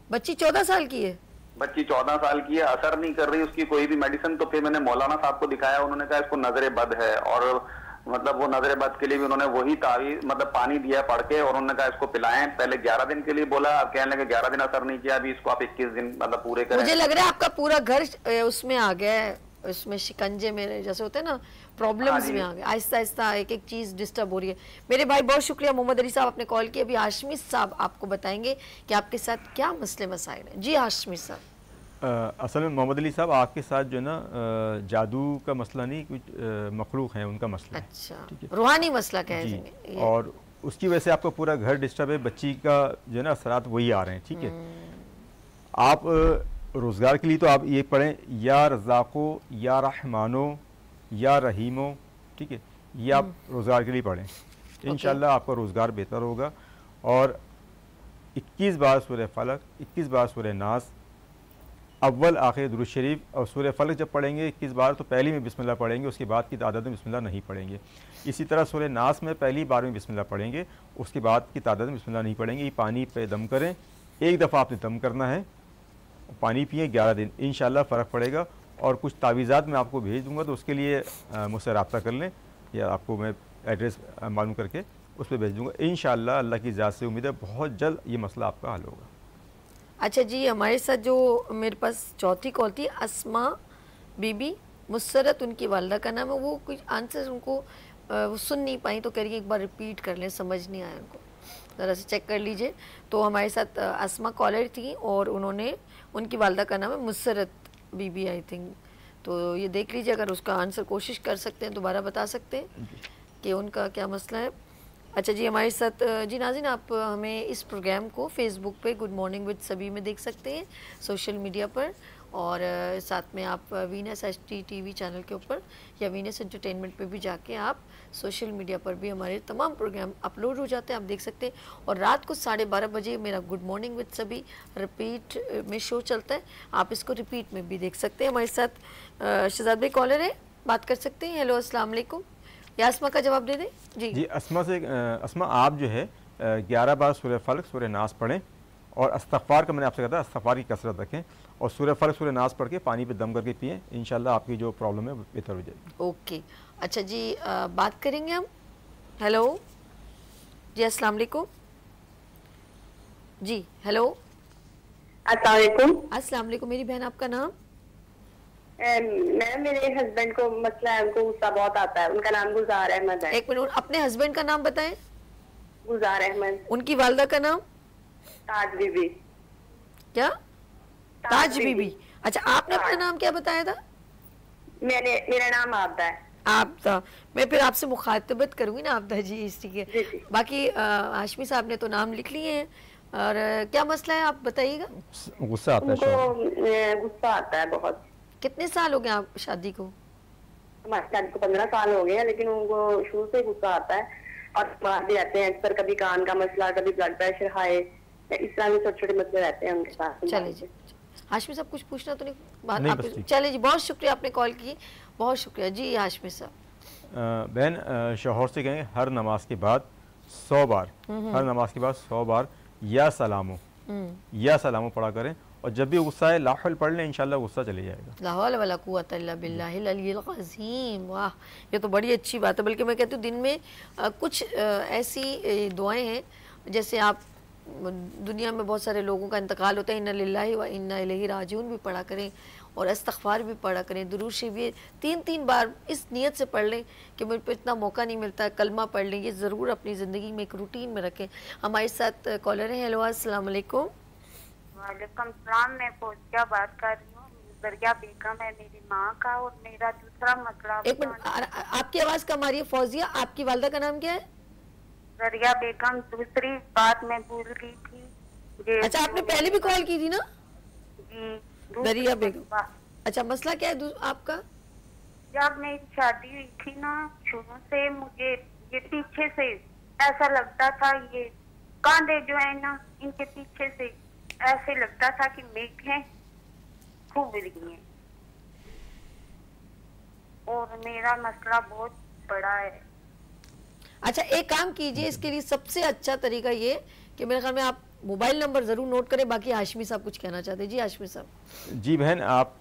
बच्ची 14 साल की है? बच्ची 14 साल की है, असर नहीं कर रही उसकी कोई भी मेडिसिन। तो फिर मैंने मौलाना साहब को दिखाया, उन्होंने कहा इसको नजर बद है, और मतलब वो नजर बद के लिए भी उन्होंने वही तावीज मतलब पानी दिया पढ़ के, और उन्होंने कहा इसको पिलाएं। पहले 11 दिन के लिए बोला, अब कहने लगे 11 दिन असर नहीं किया, अभी इसको आप 21 दिन मतलब पूरे करें। मुझे लग रहा है आपका पूरा घर उसमें आ गया है, उसमें शिकंजे में जैसे होते हैं ना, प्रॉब्लम्स में आ गए। आहिस्ता आहिस्ता एक एक चीज डिस्टर्ब हो रही है। मेरे भाई बहुत शुक्रिया मोहम्मद अली साहब, आपने कॉल किया। अभी हाशमी साहब आपको बताएंगे कि आपके साथ क्या मसले मसाइल हैं। जी हाशमी साहब। असल में मोहम्मद अली साहब आपके साथ जो है ना जादू का मसला नहीं, कुछ मखलूक है उनका मसला। अच्छा, रूहानी मसला कह देंगे। और उसकी वजह से आपका पूरा घर डिस्टर्ब है, बच्ची का जो है ना असरात वही आ रहे हैं। ठीक है, आप रोज़गार के लिए तो आप ये पढ़ें, या रज़ाक़ो या रहमानो या रहीमो। ठीक है, ये आप रोज़गार के लिए पढ़ें, इंशाल्लाह आपका रोज़गार बेहतर होगा। और 21 बार सूरह फलक, 21 बार सूरह नास, अव्वल आखिर दुरूद शरीफ। और सूरह फलक जब पढ़ेंगे 21 बार तो पहली में बिस्मिल्लाह पढ़ेंगे, उसके बाद की तादाद में बिस्मिल्लाह नहीं पढ़ेंगे। इसी तरह सूरह नास में पहली बार में बिस्मिल्लाह पढ़ेंगे, उसके बाद की तादाद में बिस्मिल्लाह नहीं पढ़ेंगे। ये पानी पे दम करें, एक दफ़ा आपने दम करना है, पानी पिए 11 दिन, इंशाल्लाह फ़र्क पड़ेगा। और कुछ तावीज़ात मैं आपको भेज दूँगा, तो उसके लिए मुझसे रब्ता कर लें, या आपको मैं एड्रेस मालूम करके उस पर भेज दूँगा। इंशाल्लाह अल्लाह की ज़ात से उम्मीद है बहुत जल्द ये मसला आपका हल होगा। अच्छा जी, हमारे साथ जो मेरे पास चौथी कॉल थी, अस्मा बीबी मुसरत उनकी वालदा का नाम है, वो कुछ आंसर उनको वो सुन नहीं पाई, तो कह रही एक बार रिपीट कर लें, समझ नहीं आया उनको। ज़रा से चेक कर लीजिए। तो हमारे साथ अस्मा कॉलर थी और उन्होंने, उनकी वालदा का नाम है मुसरत बीबी आई थिंक। तो ये देख लीजिए, अगर उसका आंसर कोशिश कर सकते हैं दोबारा बता सकते हैं कि उनका क्या मसला है। अच्छा जी, हमारे साथ जी नाज़रीन, आप हमें इस प्रोग्राम को फेसबुक पे गुड मॉर्निंग विद सभी में देख सकते हैं, सोशल मीडिया पर, और साथ में आप वीनस HD TV चैनल के ऊपर या वीनस एंटरटेनमेंट पे भी जाके आप सोशल मीडिया पर भी हमारे तमाम प्रोग्राम अपलोड हो जाते हैं, आप देख सकते हैं। और रात को 12:30 बजे मेरा गुड मॉर्निंग विद सभी रिपीट में शो चलता है, आप इसको रिपीट में भी देख सकते हैं। हमारे साथ शहजाद भाई कॉलर है, बात कर सकते हैं। हेलो, अस्सलाम वालेकुम। या अस्मा का जवाब दे दें जी। जी अस्मा से, अस्मा आप जो है 11 बार सूरह फल्क सूरह नास पढ़ें, और इस्तग़फ़ार का मैंने आपसे कहा था इस्तग़फ़ार की कसरत रखें, और सूरह फल्क सूरह नास पढ़ के पानी पे दम करके पिएं, इंशाल्लाह आपकी जो प्रॉब्लम है वो बेहतर हो जाएगी। ओके, अच्छा जी, बात करेंगे हम। हेलो जी, अस्सलाम वालेकुम जी। हेलो, अस्सलाम वालेकुम। अस्सलाम वालेकुम। मेरी बहन, आपका नाम? मैं, मेरे हस्बैंड को मसला है, उनको गुस्सा बहुत आता है। उनका नाम गुलजार अहमद है। एक मिनट, अपने हस्बैंड का नाम बताएं। गुलजार अहमद। उनकी वालदा का नाम? ताज बीबी। क्या? ताज बीबी। अच्छा, आपने अपना नाम क्या बताया था? मेरा नाम आबदा है। आबदा। मैं फिर आपसे मुखातबत करूंगी ना आबदा जी, इसलिए। बाकी हाशमी साहब ने तो नाम लिख लिए हैं। और क्या मसला है, आप बताइएगा। गुस्सा आता है, गुस्सा आता है बहुत। कितने साल हो गए आप शादी को? हमारी शादी को 15 साल हो गए हैं, लेकिन उनको शुरू से गुस्सा आता है और बाहर भी रहते हैं अक्सर। कभी कान का मसला, कभी ब्लड प्रेशर हाई, इस तरह के छोटे छोटे मसले रहते हैं उनके साथ। चले जी, हाशमी साहब कुछ पूछना तो नहीं? बात आप चले जी, बहुत शुक्रिया आपने कॉल की, बहुत शुक्रिया जी। हाशमी साहब, बहन शोहर से कहेंगे हर नमाज के बाद 100 बार, हर नमाज के बाद 100 बार या सलामो पढ़ा करें, और जब भी गुस्सा है लाहौल पढ़ लें, इंशाल्लाह गुस्सा चले जाएगा। ला हौला वला कुव्वता इल्ला बिल्लाहिल अलिय्यिल अज़ीम। वाह, ये तो बड़ी अच्छी बात है। बल्कि मैं कहती हूँ दिन में कुछ ऐसी दुआएं हैं, जैसे आप दुनिया में बहुत सारे लोगों का इंतकाल होता है, इन्ना लिल्लाहि व इन्ना इलैहि राजिऊन भी पढ़ा करें, और इस्तग़फ़ार भी पढ़ा करें, दुरूद शरीफ भी 3-3 बार इस नियत से पढ़ लें कि मुझ पर इतना मौका नहीं मिलता, कलमा पढ़ लें। ये ज़रूर अपनी ज़िंदगी में एक रूटीन में रखें। हमारे साथ कॉलर है। हेलो, अस्सलाम वालेकुम। वालेकुम सलाम। मैं फौजिया बात कर रही हूँ। दरिया बेगम है मेरी माँ का, और मेरा दूसरा मसला। एक मिनट, आपकी आवाज़ कम आ रही है। फौजिया, आपकी वालदा का नाम क्या है? दरिया बेगम। दूसरी बात मैं भूल गई थी। अच्छा, आपने पहले भी कॉल की थी ना जी? दरिया बेगम। अच्छा, मसला क्या है आपका? जब मेरी शादी हुई थी ना, शुरू से मुझे ये पीछे से ऐसा लगता था, ये कांधे जो है ना, इनके पीछे से ऐसे लगता था कि मेघें खूब रही हैं, और मेरा मसला बहुत बड़ा है। अच्छा, एक काम कीजिए, इसके लिए सबसे अच्छा तरीका ये कि मेरे ख्याल में आप मोबाइल नंबर ज़रूर नोट करें। बाकी हाशमी साहब कुछ कहना चाहते हैं। जी हाशमी साहब। जी बहन, आप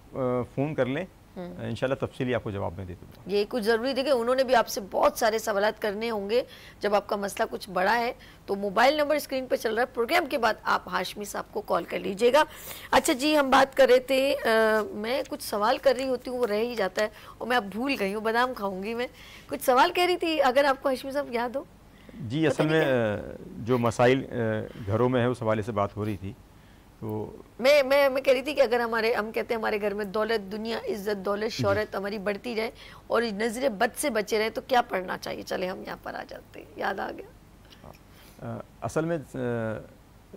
फ़ोन कर लें, इंशाल्लाह तफसीली आपको जवाब मैं दे दूँगा। ये कुछ ज़रूरी देखिए, उन्होंने भी आपसे बहुत सारे सवालात करने होंगे। जब आपका मसला कुछ बड़ा है तो मोबाइल नंबर स्क्रीन पर चल रहा है, प्रोग्राम के बाद आप हाशमी साहब को कॉल कर लीजिएगा। अच्छा जी, हम बात कर रहे थे, मैं कुछ सवाल कर रही होती हूँ, वो रह ही जाता है और मैं अब भूल गई हूँ। बादाम खाऊंगी मैं। कुछ सवाल कह रही थी, अगर आपको हाशमी साहब याद हो। जी, असल में जो मसाइल घरों में है उस हवाले से बात हो रही थी। तो मैं कह रही थी कि अगर हम कहते हैं हमारे घर में दौलत, दुनिया, इज्जत, दौलत, शोहरत हमारी बढ़ती जाए और नजरे बद से बचे रहे, तो क्या पढ़ना चाहिए? चले हम यहाँ पर आ जाते हैं, याद आ गया। असल में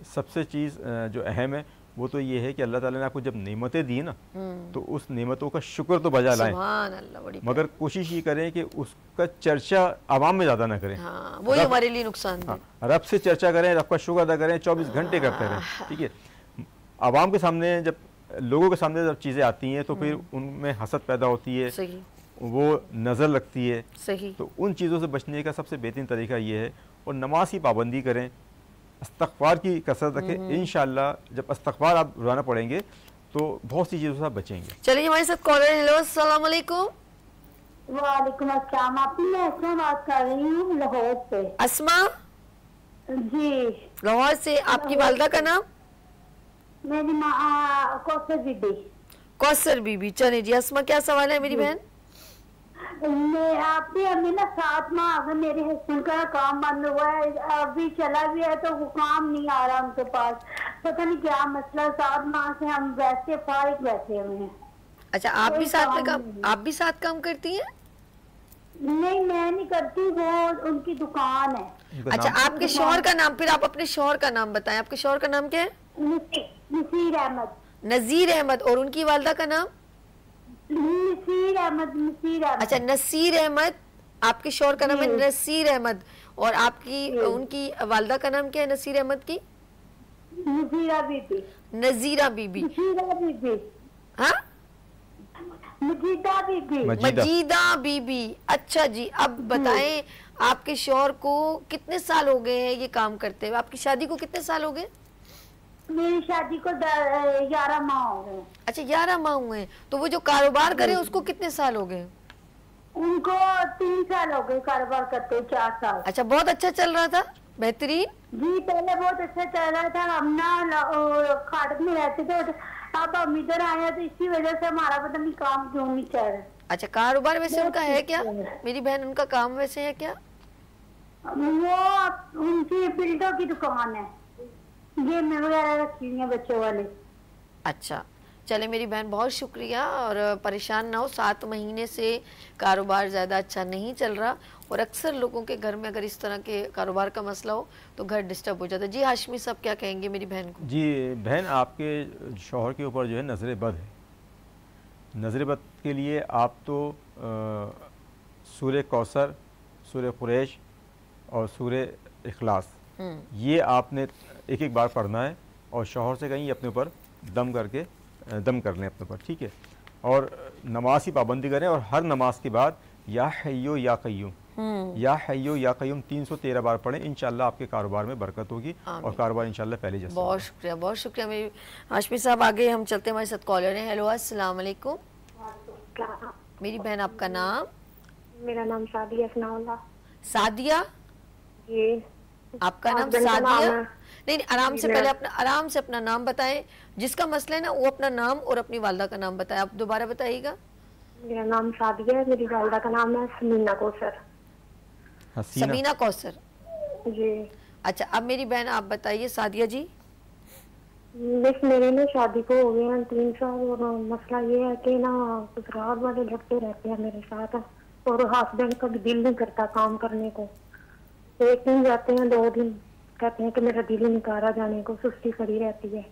सबसे चीज़ जो अहम है वो तो ये है कि अल्लाह ताला ने आपको जब नेमतें दी ना, तो उस नेमतों का शुक्र तो बजा लाएं, मगर कोशिश ये करें कि उसका चर्चा आवाम में ज़्यादा ना करें। हाँ, वही हमारे लिए नुकसान है। रब से चर्चा करें, रब का शुक्र अदा करें, 24 घंटे करते रहें। ठीक है, आवाम के सामने जब लोगों के सामने जब चीज़ें आती हैं तो फिर उनमें हसद पैदा होती है, सही, वो नज़र लगती है। सही। तो उन चीज़ों से बचने का सबसे बेहतरीन तरीका ये है, और नमाज की पाबंदी करें, इस्तग़फ़ार की कसरत रखें। इंशाअल्लाह जब इस्तग़फ़ार आप रोज़ाना पढ़ेंगे तो बहुत सी चीज़ों से आप बचेंगे। चलिए, हमारे साथ कॉलर। हेलो, अस्सलाम वालेकुम। वालेकुम अस्सलाम। मैं अस्मा बात कर रही हूँ लाहौर से। अस्मा जी, लाहौर से। आपकी वालदा का नाम? मेरी माँ कौसर बीबी। कौसर बीबी। चले जी, अस्मा क्या सवाल है मेरी बहन? आपने हमें ना 7 माह अगर मेरे हस्बैंड का काम बंद हुआ है, अभी चला भी है तो वो काम नहीं आ रहा उनके पास, पता नहीं क्या मसला। 7 माह से हम वैसे फारिग बैठे हुए हैं। अच्छा, आप भी साथ में काम, आप भी साथ काम करती हैं? नहीं, मैं नहीं करती, वो उनकी दुकान है। अच्छा, आपके शौहर का नाम, फिर आप अपने शौहर का नाम बताएं। आपके शौहर का नाम क्या है? नसीर अहमद। नजीर अहमद। और उनकी वालदा का नाम? नसीर अहमद। नसीर अहमद। अच्छा, नसीर अहमद। आपके शौहर का नाम है नसीर अहमद, और आपकी उनकी वालदा का नाम क्या है नसीर अहमद की? नजीरा बीबी। नजीरा बीबी। नजीरा बीबी। हाँ, मजीदा बीबी। मजीदा बीबी। अच्छा जी, अब बताएं आपके शौहर को कितने साल हो गए हैं ये काम करते हुए? आपकी शादी को कितने साल हो गए? मेरी शादी को 11 माह हो गए। अच्छा, 11 माह हुए हैं। तो वो जो कारोबार करे उसको कितने साल हो गए? उनको 3 साल हो गए कारोबार करते, 4 साल। अच्छा, बहुत अच्छा चल रहा था? बेहतरीन जी, पहले बहुत अच्छा चल रहा था। हम ना खाटक में रहते थे, अब हम इधर आए हैं तो इसी वजह से हमारा पता नहीं काम क्यों नहीं चल रहा। अच्छा, कारोबार वैसे उनका है क्या? मेरी बहन, उनका काम वैसे है क्या? वो उनकी बिल्डर की दुकान है, गेम वगैरह रखी हुई है बच्चों वाले। अच्छा, चले मेरी बहन, बहुत शुक्रिया। और परेशान ना हो, 7 महीने से कारोबार ज़्यादा अच्छा नहीं चल रहा, और अक्सर लोगों के घर में अगर इस तरह के कारोबार का मसला हो तो घर डिस्टर्ब हो जाता है। जी हाशमी साहब, क्या कहेंगे मेरी बहन को? जी बहन, आपके शौहर के ऊपर जो है नज़र बद है। नज़र बद के लिए आप तो सूरह कौसर, सूरह कुरैश और सूरह इखलास, ये आपने एक एक बार पढ़ना है, और शौहर से कहीं अपने ऊपर दम कर लें अपने ऊपर, ठीक है? और नमाज की पाबंदी करें, और हर नमाज के बाद या हय्यो या कय्यूम, या हय्यो या कय्यूम 313 बार पढ़ें। इंशाल्लाह आपके कारोबार में बरकत होगी और कारोबार इंशाल्लाह पहले जैसा। बहुत शुक्रिया, बहुत शुक्रिया मेरी हाशमी साहब। आगे हम चलते हैं, हमारे साथ कॉलर हैं। हेलो, अस्सलाम वालेकुम। मेरी बहन, आपका नाम? मेरा नाम सादिया सनाउल्लाह। सादिया जी। आपका नाम सादिया? नहीं, आराम से, पहले आराम से अपना नाम बताएं। जिसका मसला है ना वो अपना नाम और अपनी वालदा का नाम बताएं। आप दोबारा बताइएगा। मेरा नाम सादिया है, मेरी वालदा का नाम है समीना कौसर। समीना कौसर जी। अच्छा, अब मेरी बहन आप बताइए सादिया जी। बस मेरे ना शादी को हो गए हैं 3 साल, और मसला ये है कि ना गुजरात वाले लड़के रहते हैं मेरे साथ, और हस्बैंड का भी दिल नहीं करता काम करने को। 1 दिन जाते हैं, 2 दिन कहते हैं कि मेरा दिल ही नहीं कर रहा जाने को, सुस्ती खड़ी रहती है।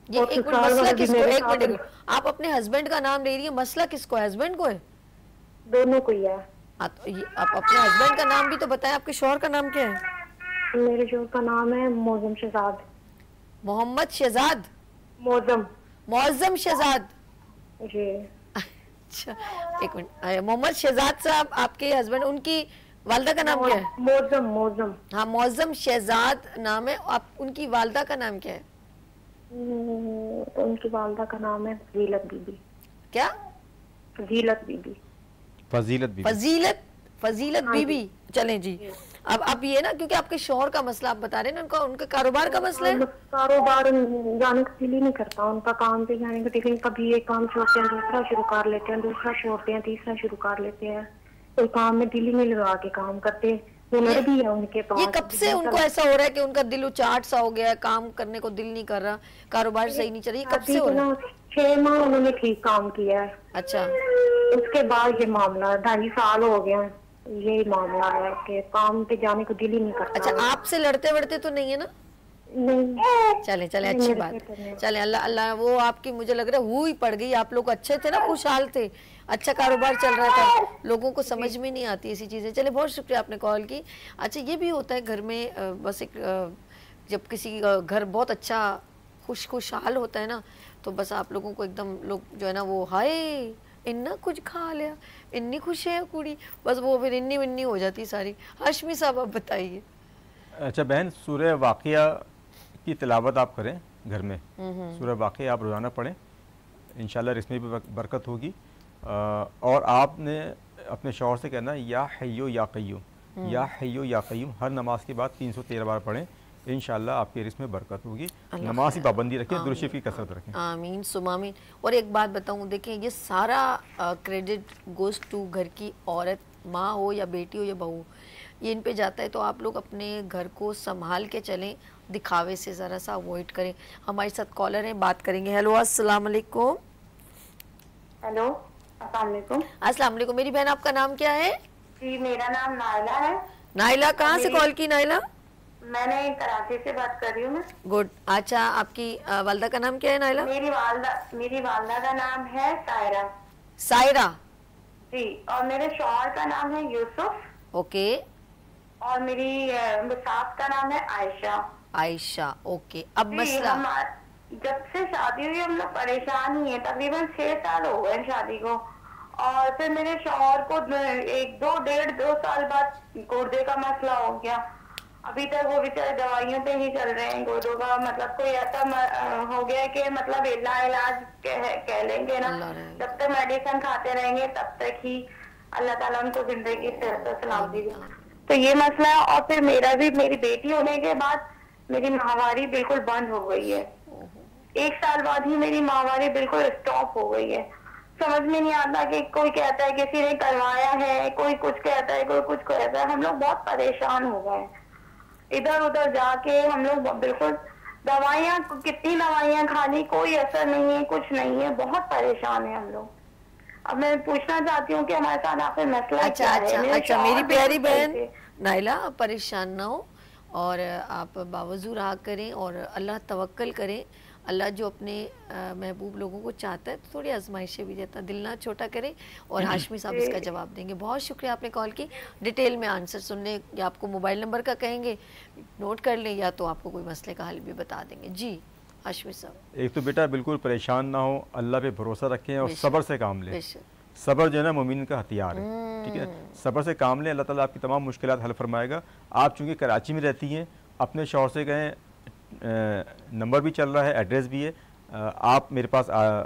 ये एक मिनट, मसला किसको? एक मिनट, आप अपने हस्बैंड का नाम ले रही है, मसला किसको है? हस्बैंड को है? दोनों को ही है। तो ये आप अपने हस्बैंड का नाम भी तो बताएं। आपके शौहर का नाम क्या है? मेरे शौहर का नाम है मौजम शहजाद। मोहम्मद शहजाद? मौजम शहजाद जी। अच्छा, एक मिनट, मोहम्मद शहजाद साहब आपके हस्बैंड, उनकी वालदा का नाम क्या है? मौजम। हाँ, मौजम शहजाद नाम है। आप उनकी वालदा का नाम क्या है? उनकी वालदा का नाम है फजीलत बीबी। क्या? फजीलत बीबी। फजीलत बीबी। चलें जी, अब ये ना, क्योंकि आपके शौहर का मसला आप बता रहे हैं ना, उनका कारोबार का मसला है। कारोबार जाने का दिल ही नहीं करता उनका, काम पे जाने का दिल नहीं। कभी एक काम छोड़ते हैं, दूसरा शुरू कर लेते हैं, दूसरा छोड़ते हैं, तीसरा शुरू कर लेते हैं। कोई काम में दिल ही नहीं लगा के काम करते। हुनर भी है उनके पास। ये कब से उनको ऐसा हो रहा है कि उनका दिल उचाट सा हो गया है, काम करने को दिल नहीं कर रहा, कारोबार सही नहीं चल रही? कब से हो रहा है? 6 माह उन्होंने ठीक काम किया है। अच्छा, उसके बाद ये मामला 2.5 साल हो गया, यही मामला है कि काम पे जाने को दिल ही नहीं करता। अच्छा, आपसे लड़ते वड़ते तो नहीं है ना? नहीं। चले अच्छी बात। चले, अल्लाह वो आपकी, मुझे लग रहा है हुई पड़ गई। आप लोग अच्छे थे ना, खुशहाल थे, अच्छा कारोबार चल रहा था, लोगों को समझ में नहीं आती ऐसी चीज़ें। चले, बहुत शुक्रिया आपने कॉल की। अच्छा, ये भी होता है घर में, बस एक जब किसी घर बहुत अच्छा खुशहाल होता है ना, तो बस आप लोगों को एकदम लोग जो है ना वो, हाय इन्ना कुछ खा लिया, इन्नी खुश है कुड़ी, बस वो फिर इन्नी विन्नी हो जाती सारी। हाशमी साहब आप बताइए। अच्छा बहन, सूरह वाक़िया की तिलावत आप करें घर में। सूरह वाक़िया आप रोज़ाना पढ़ें, इंशाल्लाह इसमें भी बरकत होगी। और आपने अपने शौहर से कहना या हय्यो या कय्यूम, या हय्यो या कय्यूम हर नमाज के बाद 313 बार पढ़ें। इंशाल्लाह आपके रिस्क में बरकत होगी। नमाज की पाबंदी रखें, दुरूद शरीफ की कसरत रखें। आमीन सुमामीन। और एक बात बताऊं, देखें ये सारा क्रेडिट गोज़ टू घर की औरत, माँ हो या बेटी हो या बहू, ये इन पे जाता है। तो आप लोग अपने घर को संभाल के चलें, दिखावे से ज़रा सा अवॉइड करें। हमारे साथ कॉलर हैं, बात करेंगे। हेलो अस्सलाम वालेकुम। हेलो अस्सलाम वालेकुम। अस्सलाम वालेकुम। मेरी बहन आपका नाम क्या है? जी मेरा नाम नाइला है। नाइला, कहाँ से कॉल की नाइला? मैंने कराची से बात कर रही हूँ मैं। गुड। अच्छा, आपकी वालदा का नाम क्या है नाइला? मेरी वालदा का नाम है सायरा। सायरा जी, और मेरे शौहर का नाम है यूसुफ। ओके। और मेरी सास का नाम है आयशा। आयशा, ओके। अब मसला, जब से शादी हुई हम लोग परेशान ही है, तकरीबन 6 साल हो गए शादी को। और फिर मेरे शौहर को 1-2 साल बाद गुर्दे का मसला हो गया। अभी तक वो बेचारे दवाइयों पे ही चल रहे हैं गुर्दों का। मतलब कोई ऐसा हो गया कि मतलब इलाज कह लेंगे ना, जब तक मेडिसिन खाते रहेंगे तब तक ही अल्लाह ताला उनको जिंदगी से सलामती दे। तो ये मसला है। और फिर मेरी बेटी होने के बाद मेरी माहवारी बिल्कुल बंद हो गई है। 1 साल बाद ही मेरी माहवारी बिल्कुल स्टॉप हो गई है। समझ में नहीं आता कि कोई कहता है किसी ने करवाया है, कोई कुछ कहता है, कोई कुछ कहता है। हम लोग बहुत परेशान हो गए, इधर उधर जाके हम लोग बिल्कुल दवाइयाँ, कितनी दवाइयाँ खानी, कोई असर नहीं है, कुछ नहीं है, बहुत परेशान है हम लोग। अब मैं पूछना चाहती हूँ कि हमारे साथ आपसे मसला क्या है? अच्छा मेरी प्यारी बहन नाइला, आप परेशान ना हो और आप बावजूद रहा करें और अल्लाह तवक्कल करें। अल्लाह जो अपने महबूब लोगों को चाहता है तो थोड़ी आजमाइशें भी देता है, दिल ना छोटा करें। और हाशमी साहब इसका जवाब देंगे। बहुत शुक्रिया आपने कॉल की, डिटेल में आंसर सुनने, या आपको मोबाइल नंबर का कहेंगे नोट कर लें, या तो आपको कोई मसले का हल भी बता देंगे। जी हाशमी साहब। एक तो बेटा बिल्कुल परेशान ना हो, अल्लाह पे भरोसा रखें और सब्र से काम लें। सब्र जो है ना मोमिन का हथियार है, ठीक है। सब्र से काम लें, अल्लाह ताला आपकी तमाम मुश्किलात हल फरमाएगा। आप चूँकि कराची में रहती हैं, अपने शौहर से कहें, नंबर भी चल रहा है, एड्रेस भी है, आप मेरे पास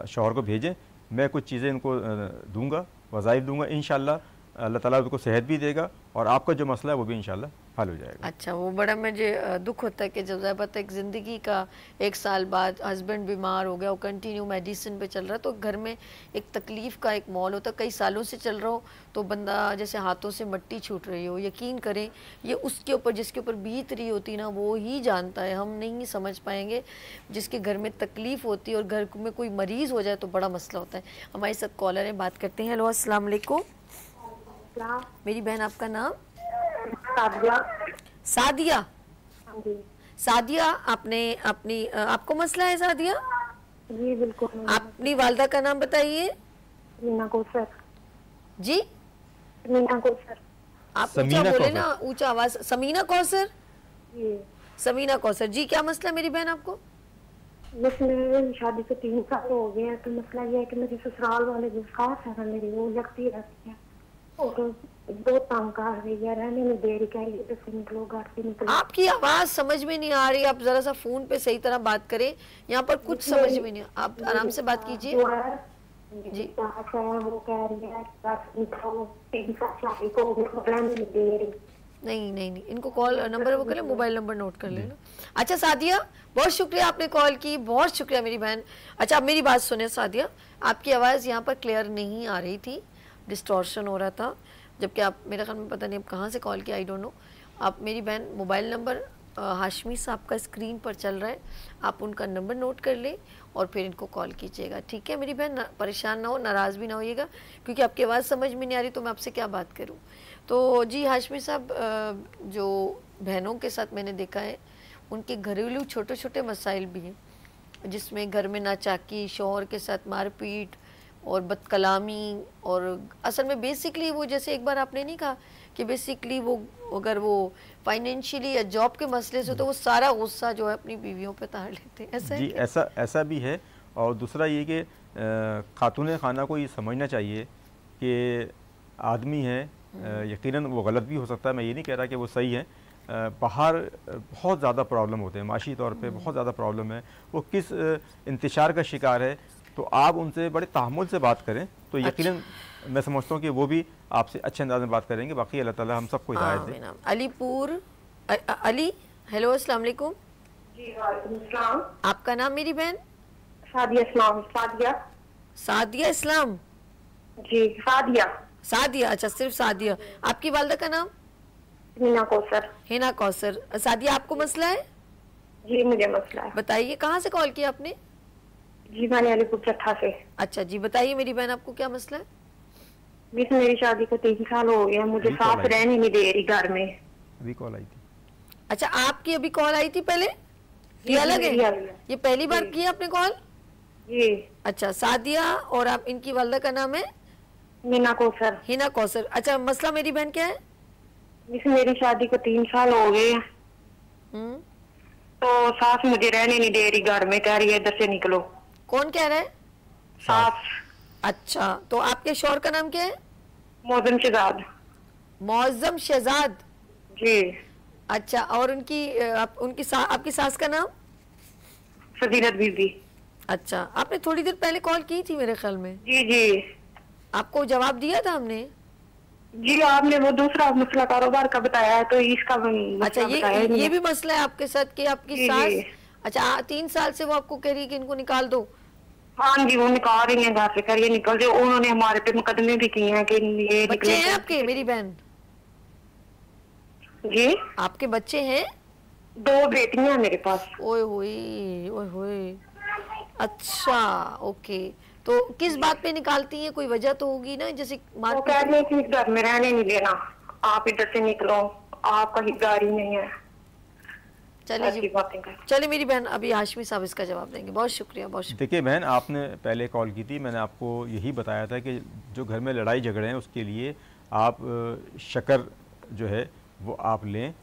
शौहर को भेजें, मैं कुछ चीज़ें इनको दूंगा, वज़ाइफ दूंगा। इंशाल्लाह अल्लाह ताला उनको सेहत भी देगा और आपका जो मसला है वो भी इंशाल्लाह हल हो जाएगा। अच्छा, वो बड़ा मुझे दुख होता है कि जब ज़ाहिर एक ज़िंदगी का 1 साल बाद हस्बैंड बीमार हो गया, वो कंटिन्यू मेडिसिन पे चल रहा है, तो घर में एक तकलीफ़ का एक माहौल होता है। कई सालों से चल रहा हो तो बंदा जैसे हाथों से मिट्टी छूट रही हो। यकीन करें ये उसके ऊपर, जिसके ऊपर बीत रही होती ना, वो ही जानता है, हम नहीं समझ पाएंगे। जिसके घर में तकलीफ़ होती है और घर में कोई मरीज़ हो जाए तो बड़ा मसला होता है। हमारे साथ कॉलर हैं, बात करते हैं। हेलो अस्सलाम वालेकुम। मेरी बहन आपका नाम? सादिया। सादिया, आपने अपनी आपको मसला है सादिया? जी बिल्कुल। अपनी वालदा का नाम बताइए। समीना कौसर। जी समीना कौसर। आप ऊंचा बोले ना, ऊंचा आवाज। समीना कौसर। समीना कौसर जी, क्या मसला मेरी बहन आपको? बस मेरी शादी को 3 साल हो गए हैं। तो मसला ये है कि मेरे ससुराल वाले जो सास है ना मेरी, वो लगती रहती है और दो तंग कर रही है, रहने में देरी कर रही है, निकलो घर से निकलो। आपकी आवाज समझ में नहीं आ रही, आप जरा सा फोन पे सही तरह बात करें, यहाँ पर कुछ समझ में नहीं। आप आराम से बात कीजिए जी। वो कह रही है निकलो, 3 साल शादी को रहने में देरी। नहीं नहीं नहीं, इनको कॉल नंबर वो कर ले, मोबाइल नंबर नोट कर लेना। अच्छा सादिया, बहुत शुक्रिया आपने कॉल की, बहुत शुक्रिया मेरी बहन। अच्छा, आप मेरी बात सुने सादिया, आपकी आवाज़ यहाँ पर क्लियर नहीं आ रही थी, डिस्टॉर्शन हो रहा था, जबकि आप मेरे ख्याल में पता नहीं आप कहाँ से कॉल किया, आई डोंट नो। आप मेरी बहन मोबाइल नंबर हाशमी साहब का स्क्रीन पर चल रहा है, आप उनका नंबर नोट कर लें और फिर इनको कॉल कीजिएगा, ठीक है मेरी बहन? परेशान ना हो, नाराज़ भी ना होइएगा, क्योंकि आपकी आवाज़ समझ में नहीं आ रही तो मैं आपसे क्या बात करूँ। तो जी हाशमी साहब, जो बहनों के साथ मैंने देखा है, उनके घरेलू छोटे छोटे मसाइल भी हैं, जिसमें घर में नाचाकी, शौहर के साथ मारपीट और बदकलामी, और असल में बेसिकली वो, जैसे एक बार आपने नहीं कहा कि बेसिकली वो अगर वो फाइनेंशियली या जॉब के मसले से, तो वो सारा गुस्सा जो है अपनी बीवियों पे तार लेते हैं, ऐसा जी? ऐसा भी है। और दूसरा ये कि खातून खाना को ये समझना चाहिए कि आदमी है, यकीनन वो गलत भी हो सकता है, मैं ये नहीं कह रहा कि वो सही है। बाहर बहुत ज़्यादा प्रॉब्लम होते हैं, माशी तौर पे बहुत ज़्यादा प्रॉब्लम है, वो किस इंतशार का शिकार है, तो आप उनसे बड़े तहम्मुल से बात करें तो यकीनन मैं समझता हूँ कि वो भी आपसे अच्छे अंदाज में बात करेंगे। बाकी अल्लाह ताला हम सबको हिदायत दे। अलीपुर, अली हेलो, अस्सलाम वालेकुम। जी वालेकुम सलाम। आपका नाम मेरी बहन? सादिया इस्लाम। सादिया। सादिया इस्लाम। जी सादिया। सादिया, अच्छा सिर्फ सादिया। आपकी वालदा का नाम? हिना कौसर। हिना कौसर। सादिया, आपको मसला है? जी मुझे मसला है। बताइए, कहाँ से कॉल किया आपने? जी मैंने अलीपुर चट्ठा से। अच्छा जी, बताइए मेरी बहन, आपको क्या मसला है? मिस मेरी शादी को 3 साल हो गया, मुझे साथ रहने नहीं दे रही घर में। अभी कॉल आई थी। अच्छा, आपकी अभी कॉल आई थी पहले? ये अलग है? ये पहली बार किया आपने कॉल? जी। अच्छा, सादिया, और आप, इनकी वालदा का नाम है? हिना कौसर। हिना कौसर। अच्छा, मसला मेरी बहन क्या है? मिस मेरी शादी को 3 साल हो गए, तो सास मुझे रहने नहीं दे रही घर में, कह रही है इधर से निकलो। कौन कह रहा है? सास। अच्छा, तो आपके शौहर का नाम क्या है? मौजम शहजाद। मौजम शहजाद। जी। अच्छा, और उनकी आपकी सास का नाम? फजीलत बीबी। अच्छा, आपने थोड़ी देर पहले कॉल की थी मेरे ख्याल में। जी जी। आपको जवाब दिया था हमने? जी, आपने वो दूसरा मसला कारोबार का बताया है, तो इसका अच्छा, ये भी मसला है आपके साथ कि आपकी सास, अच्छा 3 साल से वो आपको कह रही है कि इनको निकाल दो? हाँ जी, वो निकाल रही है घर से, करिए निकल जाओ। उन्होंने हमारे पे मुकदमे भी किए हैं कि ये बच्चे हैं आपके मेरी बहन? जी। आपके बच्चे हैं? 2 बेटियां मेरे पास। ओए होए। अच्छा, ओके। तो किस बात पे निकालती हैं? कोई वजह तो होगी ना, जैसे वो कह रही है कि घर में रहने नहीं देना, आप इधर से निकलो, आपका ही गाड़ी नहीं है। चलिए जी, चलिए मेरी बहन, अभी हाशमी साहब इसका जवाब देंगे। बहुत शुक्रिया, बहुत शुक्रिया। देखिए बहन, आपने पहले कॉल की थी, मैंने आपको यही बताया था कि जो घर में लड़ाई झगड़े हैं उसके लिए आप शक्कर जो है वो आप लें,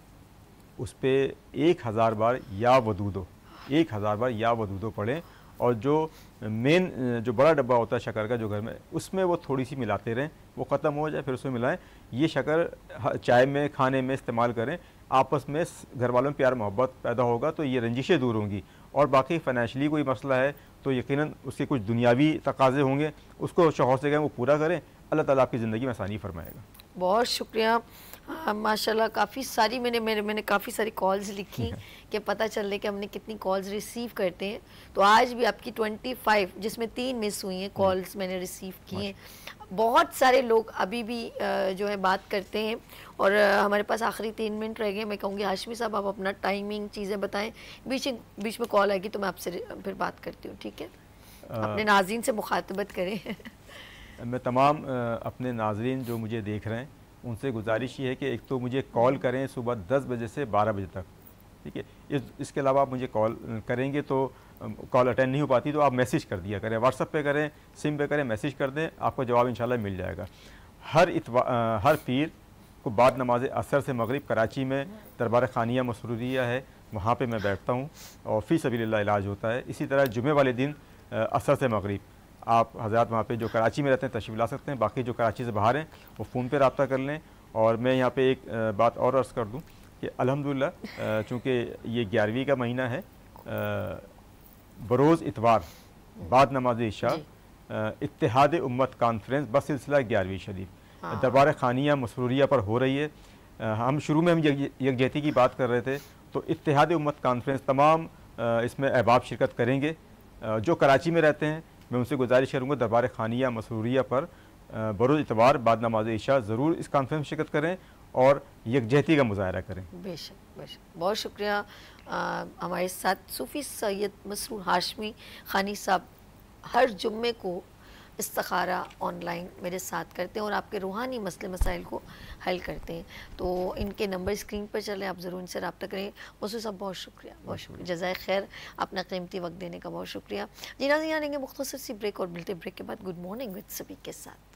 उस पर 1000 बार या वदूदो 1000 बार या वदूदो पढ़ें, और जो मेन जो बड़ा डब्बा होता है शक्कर का जो घर में, उसमें वो थोड़ी सी मिलाते रहें, वो ख़त्म हो जाए फिर उसमें मिलाएं। ये शक्कर चाय में, खाने में इस्तेमाल करें, आपस में घर वालों में प्यार मोहब्बत पैदा होगा तो ये रंजिशें दूर होंगी। और बाकी फ़ाइनेंशियली कोई मसला है तो यकीनन उसके कुछ दुनियावी तकाज़े होंगे, उसको शौहर से कहें वो पूरा करें, अल्लाह ताला आपकी ज़िंदगी में आसानी फरमाएगा। बहुत शुक्रिया। माशाल्लाह काफ़ी सारी मैंने काफ़ी सारी कॉल्स लिखी कि पता चल रहा है कि हमने कितनी कॉल्स रिसीव करते हैं। तो आज भी आपकी 25, जिसमें 3 मिस हुई हैं कॉल्स मैंने रिसीव की हैं। बहुत सारे लोग अभी भी जो है बात करते हैं, और हमारे पास आखिरी 3 मिनट रह गए। मैं कहूँगी हाशमी साहब आप अपना टाइमिंग चीज़ें बताएं, बीच में कॉल आएगी तो मैं आपसे फिर बात करती हूँ, ठीक है? अपने नाज़रीन से मुखातबत करें। मैं तमाम अपने नाज़रीन जो मुझे देख रहे हैं उनसे गुजारिश ये है कि एक तो मुझे कॉल करें सुबह 10 बजे से 12 बजे तक, ठीक है? इसके अलावा आप मुझे कॉल करेंगे तो कॉल अटेंड नहीं हो पाती तो आप मैसेज कर दिया करें, व्हाट्सएप पे करें, सिम पे करें, मैसेज कर दें, आपको जवाब इंशाल्लाह मिल जाएगा। हर पीर को बाद नमाज असर से मगरिब कराची में दरबार खानिया मसरूरिया है, वहाँ पे मैं बैठता हूँ और फ़ी सबीलिल्लाह इलाज होता है। इसी तरह जुमे वाले दिन असर से मगरिब आप हज़रात वहाँ पे जो कराची में रहते हैं तशरीफ़ ला सकते हैं, बाकी जो कराची से बाहर हैं वो फ़ोन पे रब्ता कर लें। और मैं यहाँ पे एक बात और अर्ज़ कर दूँ कि अल्हम्दुलिल्लाह चूँकि ये 11वीं का महीना है, बरोज़ इतवार बाद नमाज इशा इत्तेहाद उम्मत कॉन्फ्रेंस बस सिलसिला 11वीं शरीफ दरबार खानिया मसरूरिया पर हो रही है। हम शुरू में हम यकजहती की बात कर रहे थे, तो इत्तेहाद उम्मत कॉन्फ्रेंस तमाम इसमें अहबाब शिरकत करेंगे। जो कराची में रहते हैं मैं उनसे गुजारिश करूँगा दरबार खानिया मसरूरिया पर बरोज़ इतवार बाद नमाज इशा ज़रूर इस कॉन्फ्रेंस में शिरकत करें और यकजहती का मुजाहरा करें। बेशक बेशक, बहुत शुक्रिया। हमारे साथ सूफ़ी सैयद मसरूर हाशमी खानी साहब हर जुम्मे को इस्तिखारा ऑनलाइन मेरे साथ करते हैं और आपके रूहानी मसले मसाइल को हल करते हैं। तो इनके नंबर स्क्रीन पर चले, आप ज़रूर इनसे रब्ता करें। मसूद साहब बहुत शुक्रिया, बहुत शुक्रिया, जज़ाए खैर, अपना कीमती वक्त देने का बहुत शुक्रिया। जी नाज़रीन, आएंगे मुख्तसर सी ब्रेक और मिलते ब्रेक के बाद गुड मॉर्निंग विद सभी के साथ।